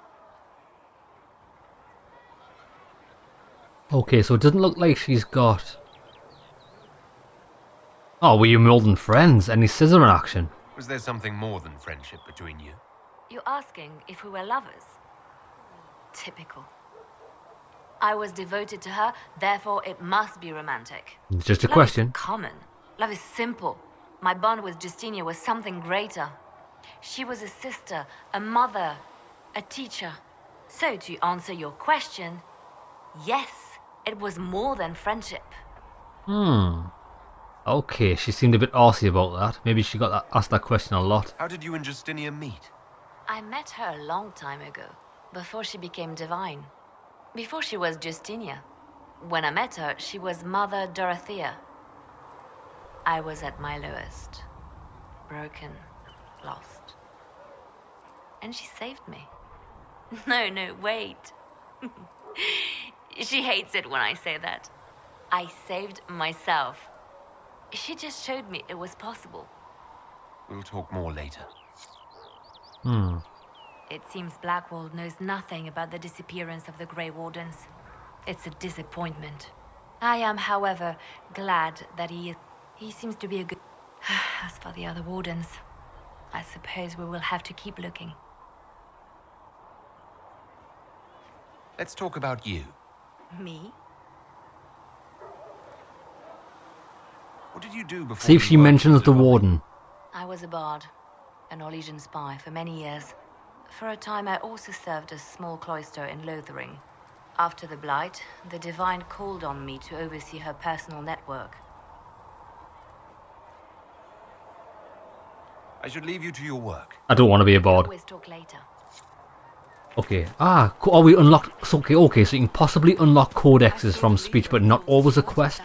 Okay, so it doesn't look like she's got... Oh, were you more than friends? Any scissor in action? Was there something more than friendship between you? You're asking if we were lovers? Typical. I was devoted to her, therefore it must be romantic. It's just a Love question. is common. Love is simple. My bond with Justinia was something greater. She was a sister, a mother, a teacher. So to answer your question, yes, it was more than friendship. Okay, she seemed a bit arsey about that. Maybe she got asked that question a lot. How did you and Justinia meet? I met her a long time ago, before she became divine. Before she was Justinia. When I met her, she was Mother Dorothea. I was at my lowest. Broken, lost. And she saved me. No, wait. She hates it when I say that. I saved myself. She just showed me it was possible. We'll talk more later. It seems Blackwall knows nothing about the disappearance of the Grey Wardens. It's a disappointment. I am, however, glad that he seems to be a good... As for the other Wardens, I suppose we will have to keep looking. Let's talk about you. Me? What did you do before? See if she mentions the warden. I was a bard, an Orlesian spy for many years. For a time, I also served a small cloister in Lothering. After the Blight, the Divine called on me to oversee her personal network. I should leave you to your work. I don't want to be a bard. Always talk later. Okay. Oh, we unlocked... Okay, so you can possibly unlock codexes from speech, but not always a quest.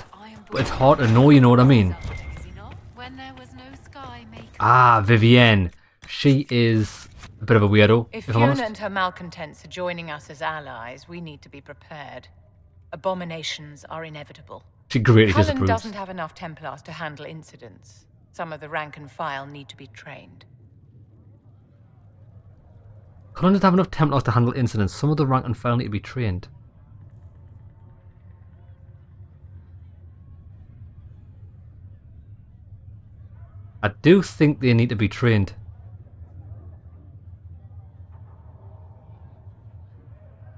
But it's hard to know, you know what I mean? Vivienne. She is a bit of a weirdo, If if I'm honest. Fiona and her malcontents are joining us as allies, we need to be prepared. Abominations are inevitable. She greatly Cullen disapproves. doesn't have enough Templars to handle incidents. Some of the rank and file need to be trained. Cullen doesn't have enough Templars to handle incidents. Some of the rank and file need to be trained. I do think they need to be trained.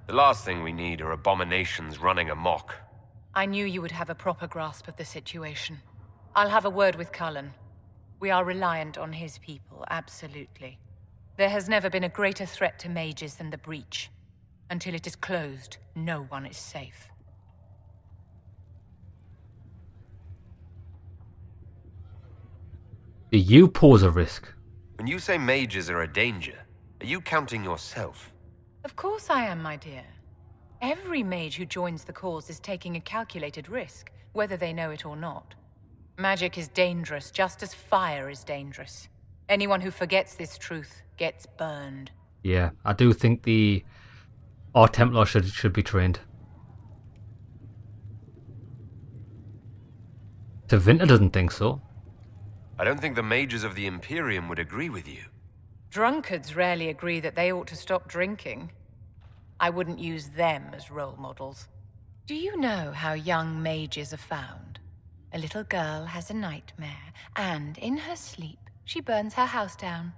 The last thing we need are abominations running amok. I knew you would have a proper grasp of the situation. I'll have a word with Cullen. We are reliant on his people, absolutely. There has never been a greater threat to mages than the Breach. Until it is closed, no one is safe. Do you pose a risk? When you say mages are a danger, are you counting yourself? Of course I am, my dear. Every mage who joins the cause is taking a calculated risk, whether they know it or not. Magic is dangerous, just as fire is dangerous. Anyone who forgets this truth gets burned. Yeah, I do think our Templar should be trained. Tevinter doesn't think so. I don't think the mages of the Imperium would agree with you. Drunkards rarely agree that they ought to stop drinking. I wouldn't use them as role models. Do you know how young mages are found? A little girl has a nightmare, and in her sleep, she burns her house down.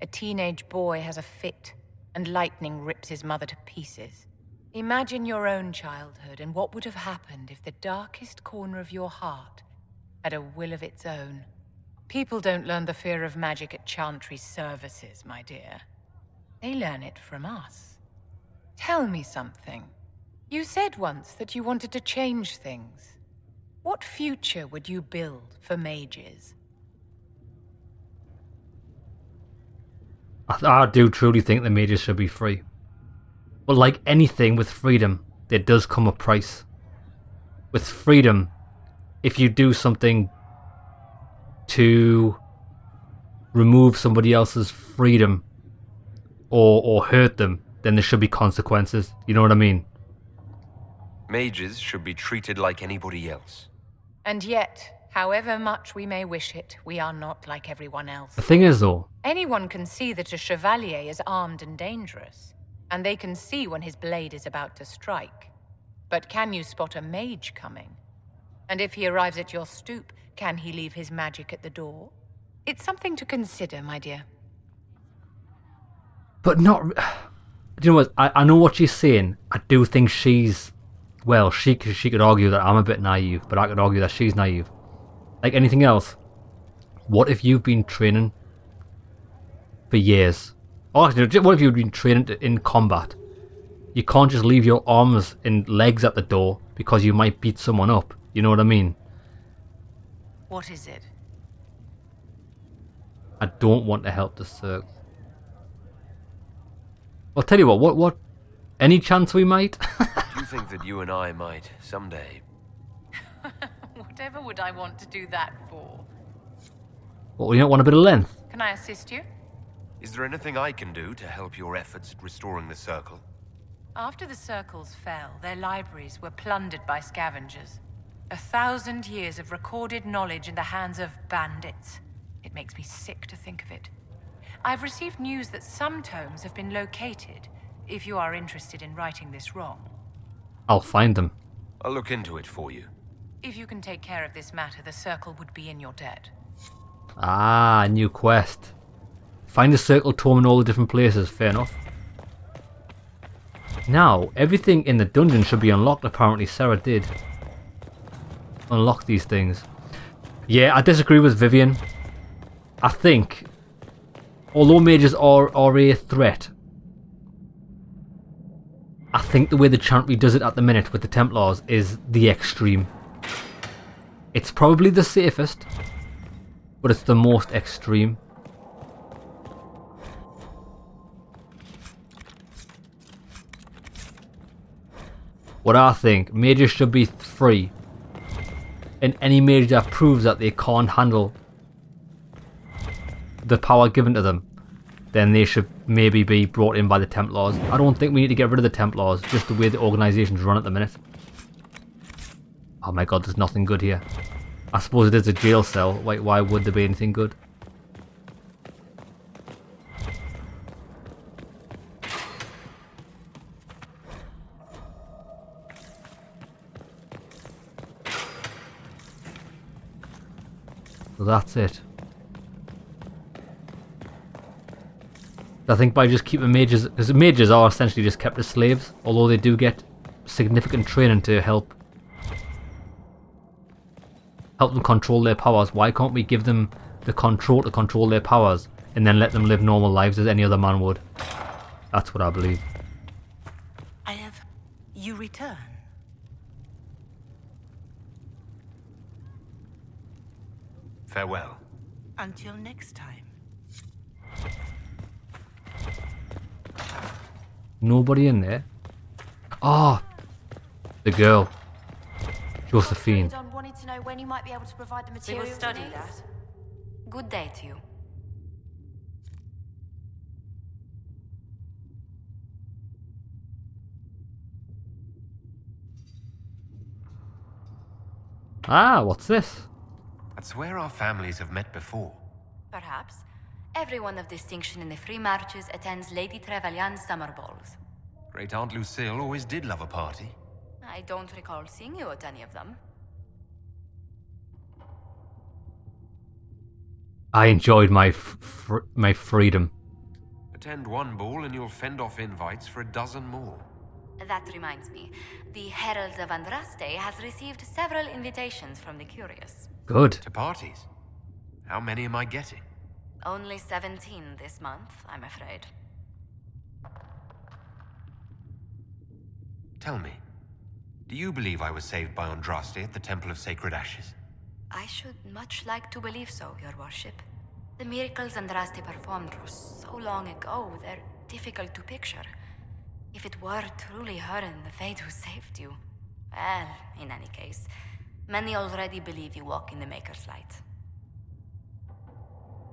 A teenage boy has a fit, and lightning rips his mother to pieces. Imagine your own childhood and what would have happened if the darkest corner of your heart had a will of its own. People don't learn the fear of magic at Chantry services, my dear. They learn it from us. Tell me something. You said once that you wanted to change things. What future would you build for mages? I do truly think the mages should be free. But like anything with freedom, there does come a price. With freedom, if you do something to remove somebody else's freedom or hurt them, then there should be consequences. You know what I mean? Mages should be treated like anybody else. And yet, however much we may wish it, we are not like everyone else. The thing is though, Anyone can see that a chevalier is armed and dangerous, and they can see when his blade is about to strike. But can you spot a mage coming? And if he arrives at your stoop, can he leave his magic at the door? It's something to consider, my dear. but not... Do you know what? I know what she's saying. I do think she's... Well, she could argue that I'm a bit naive, but I could argue that she's naive. Like anything else, what if you've been training for years? Or what if you've been training in combat? You can't just leave your arms and legs at the door because you might beat someone up. You know what I mean? What is it? I don't want to help the circle. I'll tell you what, any chance we might? Do you think that you and I might, someday? Whatever would I want to do that for? Well, you don't want a bit of length? Can I assist you? Is there anything I can do to help your efforts at restoring the circle? After the circles fell, their libraries were plundered by scavengers. 1,000 years of recorded knowledge in the hands of bandits. It makes me sick to think of it. I've received news that some tomes have been located, if you are interested in righting this wrong. I'll find them. I'll look into it for you. If you can take care of this matter, the circle would be in your debt. Ah, new quest. Find the circle tome in all the different places. Fair enough. Now, everything in the dungeon should be unlocked. Apparently, Sarah did unlock these things. Yeah, I disagree with Vivian. I think, although mages are a threat, I think the way the Chantry does it at the minute with the Templars is the extreme. It's probably the safest, but it's the most extreme. What I think, mages should be free. And any mage that proves that they can't handle the power given to them, then they should maybe be brought in by the Templars. I don't think we need to get rid of the Templars, just the way the organisation's run at the minute. Oh my god, there's nothing good here. I suppose it is a jail cell. Why would there be anything good? So that's it. I think by just keeping mages, because mages are essentially just kept as slaves, although they do get significant training to help them control their powers. Why can't we give them the control to control their powers and then let them live normal lives as any other man would? That's what I believe. I have... You return? Farewell. Until next time. Nobody in there? Ah, the girl. Josephine. Don wanted to know when you might be able to provide the We materials. will study he needs. that. Good day to you. Ah, what's this? swear our families have met before. Perhaps. Everyone of distinction in the Free Marches attends Lady Trevelyan's summer balls. Great Aunt Lucille always did love a party. I don't recall seeing you at any of them. I enjoyed my my freedom. Attend one ball and you'll fend off invites for a dozen more. That reminds me. The Herald of Andraste has received several invitations from the curious. Good. To parties? How many am I getting? Only 17 this month, I'm afraid. Tell me, do you believe I was saved by Andraste at the Temple of Sacred Ashes? I should much like to believe so, Your Worship. The miracles Andraste performed were so long ago, they're difficult to picture. If it were truly her and the Fade who saved you, well, in any case, many already believe you walk in the Maker's light.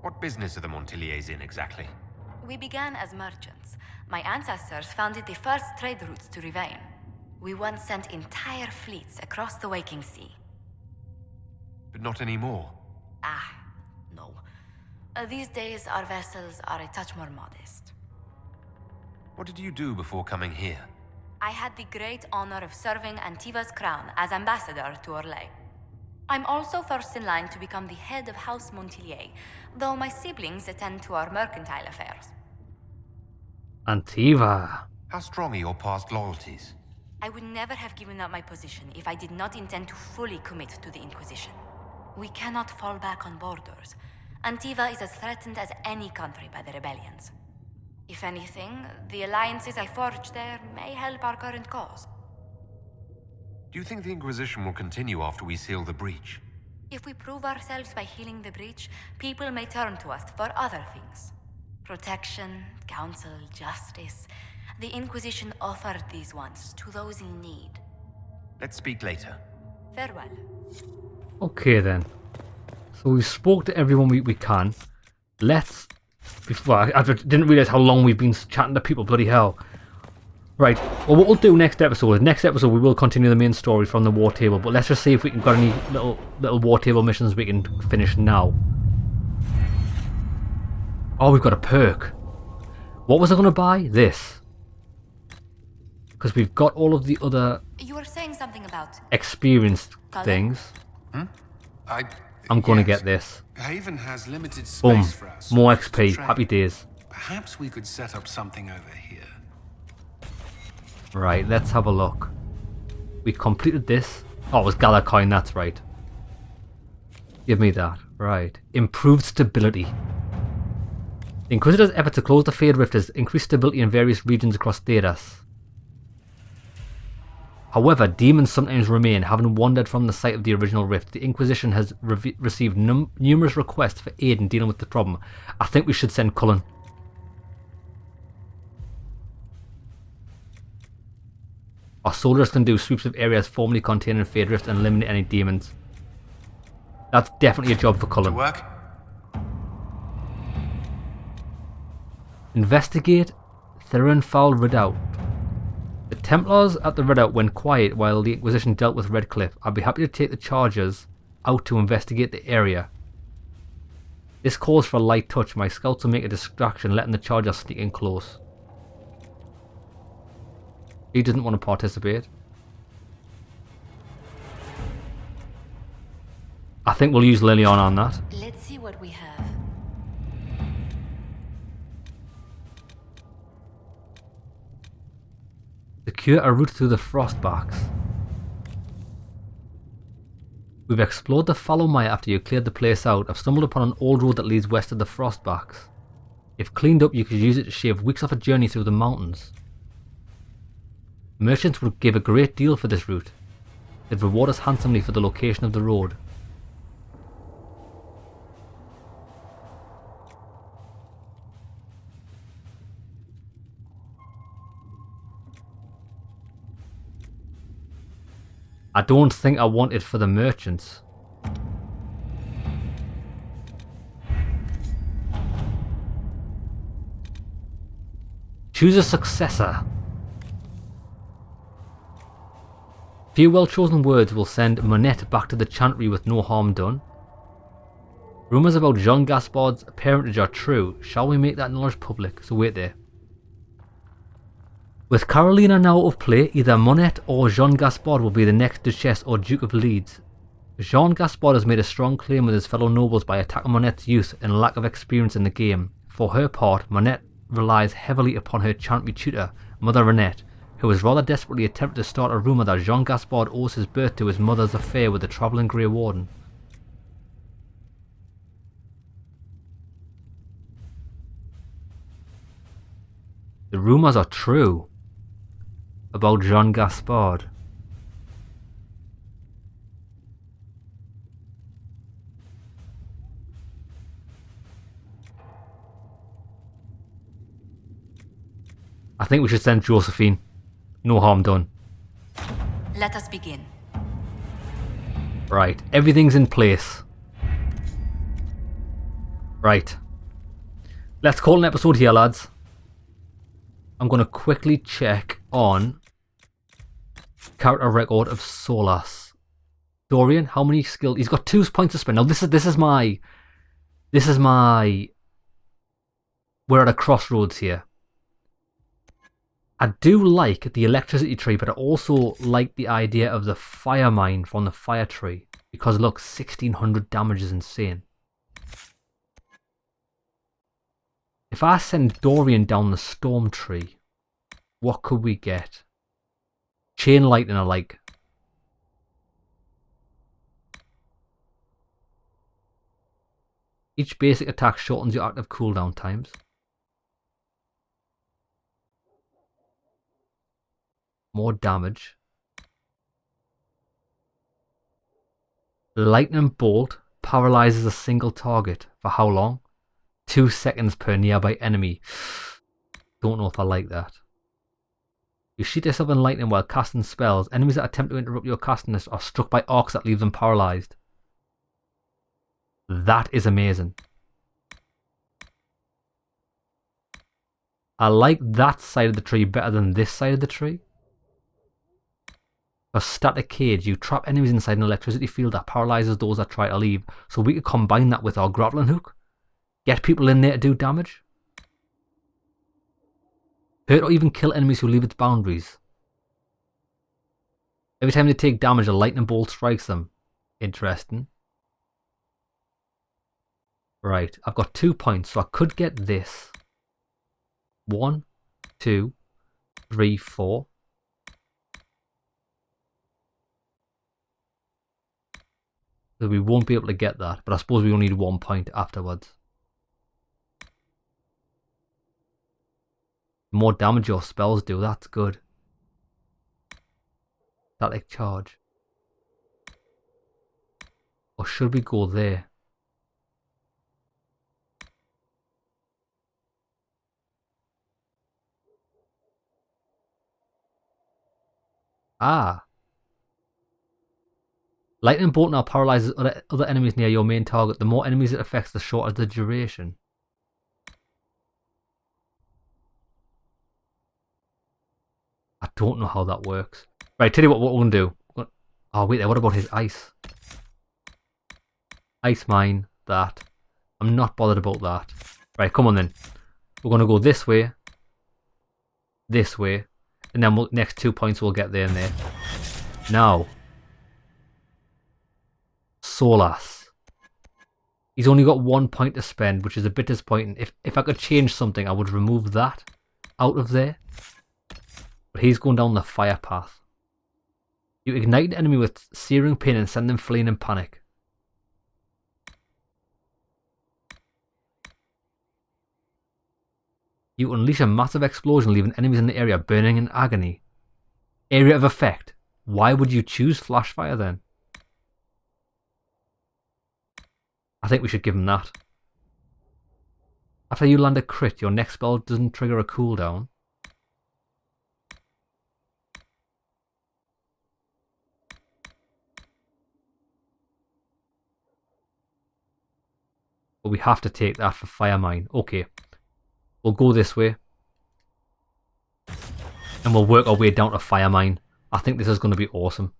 What business are the Montiliers in exactly? We began as merchants. My ancestors founded the first trade routes to Rivain. We once sent entire fleets across the Waking Sea. But not anymore. No. These days, our vessels are a touch more modest. What did you do before coming here? I had the great honor of serving Antiva's crown as ambassador to Orlais. I'm also first in line to become the head of House Montilier, though my siblings attend to our mercantile affairs. Antiva. How strong are your past loyalties? I would never have given up my position if I did not intend to fully commit to the Inquisition. We cannot fall back on borders. Antiva is as threatened as any country by the rebellions. If anything, the alliances I forged there may help our current cause. Do you think the Inquisition will continue after we seal the breach? If we prove ourselves by healing the breach, people may turn to us for other things. Protection, counsel, justice. The Inquisition offered these once to those in need. Let's speak later. Farewell. Okay then. So we spoke to everyone we can. Let's... I didn't realise how long we've been chatting to people, bloody hell. Right, well what we'll do next episode we will continue the main story from the war table, but let's just see if we can got any little war table missions we can finish now. Oh, we've got a perk. What was I going to buy? This. Because we've got all of the other... You were saying something about... experienced things. I'm going to get this. Haven has limited space Boom. for us. More XP. Happy days. Perhaps we could set up something over here. Right, let's have a look. We completed this. Oh, it was Gala Coin, that's right. Give me that. Right. Improved stability. The Inquisitor's effort to close the Fade Rift has increased stability in various regions across Thedas. However, demons sometimes remain, having wandered from the site of the original rift. The Inquisition has received numerous requests for aid in dealing with the problem. I think we should send Cullen. Our soldiers can do sweeps of areas formerly contained in Fade Rift and eliminate any demons. That's definitely a job for Cullen. Work. Investigate Therenfall Redoubt. The Templars at the Redoubt went quiet while the Inquisition dealt with Redcliffe. I'd be happy to take the Chargers out to investigate the area. This calls for a light touch. My scouts will make a distraction, letting the Chargers sneak in close. He doesn't want to participate. I think we'll use Liliana on that. Let's see what we have. Secure a route through the Frostbacks. We've explored the fallow mire after you cleared the place out. I've stumbled upon an old road that leads west of the Frostbacks. If cleaned up, you could use it to shave weeks off a journey through the mountains. Merchants would give a great deal for this route. They'd reward us handsomely for the location of the road. I don't think I want it for the merchants. Choose a successor. Few well-chosen words will send Monette back to the Chantry with no harm done. Rumours about Jean Gaspard's parentage are true. Shall we make that knowledge public? So wait there. With Carolina now out of play, either Monette or Jean Gaspard will be the next Duchess or Duke of Leeds. Jean Gaspard has made a strong claim with his fellow nobles by attacking Monette's youth and lack of experience in the game. For her part, Monette relies heavily upon her chantry tutor, Mother Renette, who has rather desperately attempted to start a rumour that Jean Gaspard owes his birth to his mother's affair with the travelling Grey Warden. The rumours are true about Jean Gaspard. I think we should send Josephine. No harm done. Let us begin. Right, everything's in place. Right. Let's call an episode here, lads. I'm going to quickly check on character record of Solas. Dorian, how many skills? He's got 2 points to spend. Now this is my we're at a crossroads here. I do like the electricity tree, but I also like the idea of the fire mine from the fire tree. Because look, 1600 damage is insane. If I send Dorian down the storm tree, what could we get? Chain lightning I like. Each basic attack shortens your active cooldown times. More damage. Lightning bolt paralyzes a single target. For how long? 2 seconds per nearby enemy. Don't know if I like that. You shoot yourself in lightning while casting spells. Enemies that attempt to interrupt your casting are struck by arcs that leave them paralyzed. That is amazing. I like that side of the tree better than this side of the tree. A static cage, you trap enemies inside an electricity field that paralyzes those that try to leave. So we could combine that with our grappling hook. Get people in there to do damage. Hurt or even kill enemies who leave its boundaries. Every time they take damage, a lightning bolt strikes them. Interesting. Right, I've got 2 points, so I could get this. 1, 2, 3, 4. So we won't be able to get that, but I suppose we only need 1 point afterwards. The more damage your spells do, that's good. Static charge. Or should we go there? Ah. Lightning bolt now paralyzes other enemies near your main target. The more enemies it affects, the shorter the duration. I don't know how that works. Right, tell you what we're going to do. Oh, wait there, what about his ice? Ice mine, that. I'm not bothered about that. Right, come on then. We're going to go this way, and then next 2 points we'll get there and there. Now. Solas. He's only got 1 point to spend, which is a bit disappointing. If I could change something, I would remove that out of there. But he's going down the fire path. You ignite an enemy with searing pain and send them fleeing in panic. You unleash a massive explosion, leaving enemies in the area burning in agony. Area of effect. Why would you choose flash fire then? I think we should give him that. After you land a crit, your next spell doesn't trigger a cooldown. But we have to take that for fire mine. Okay. We'll go this way. And we'll work our way down to fire mine. I think this is going to be awesome.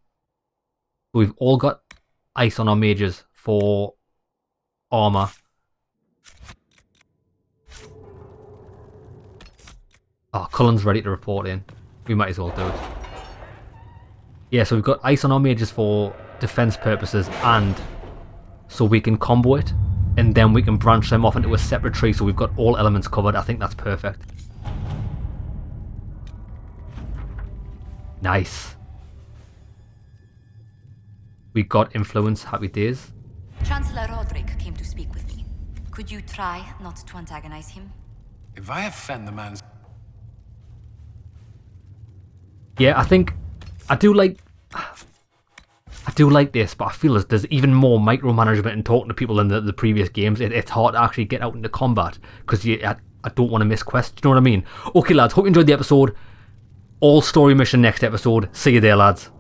We've all got ice on our mages for armor. Oh, Cullen's ready to report in. We might as well do it. Yeah, so we've got ice on our mages for defense purposes and so we can combo it and then we can branch them off into a separate tree so we've got all elements covered. I think that's perfect. Nice. We got influence. Happy days. Chancellor Roderick came to speak with me. Could you try not to antagonize him? If I offend the man's... Yeah, I think I do like this, but I feel as there's even more micromanagement in talking to people than the previous games. It's hard to actually get out into combat because I don't want to miss quests. Do you know what I mean? Okay, lads, hope you enjoyed the episode. All story mission next episode. See you there, lads.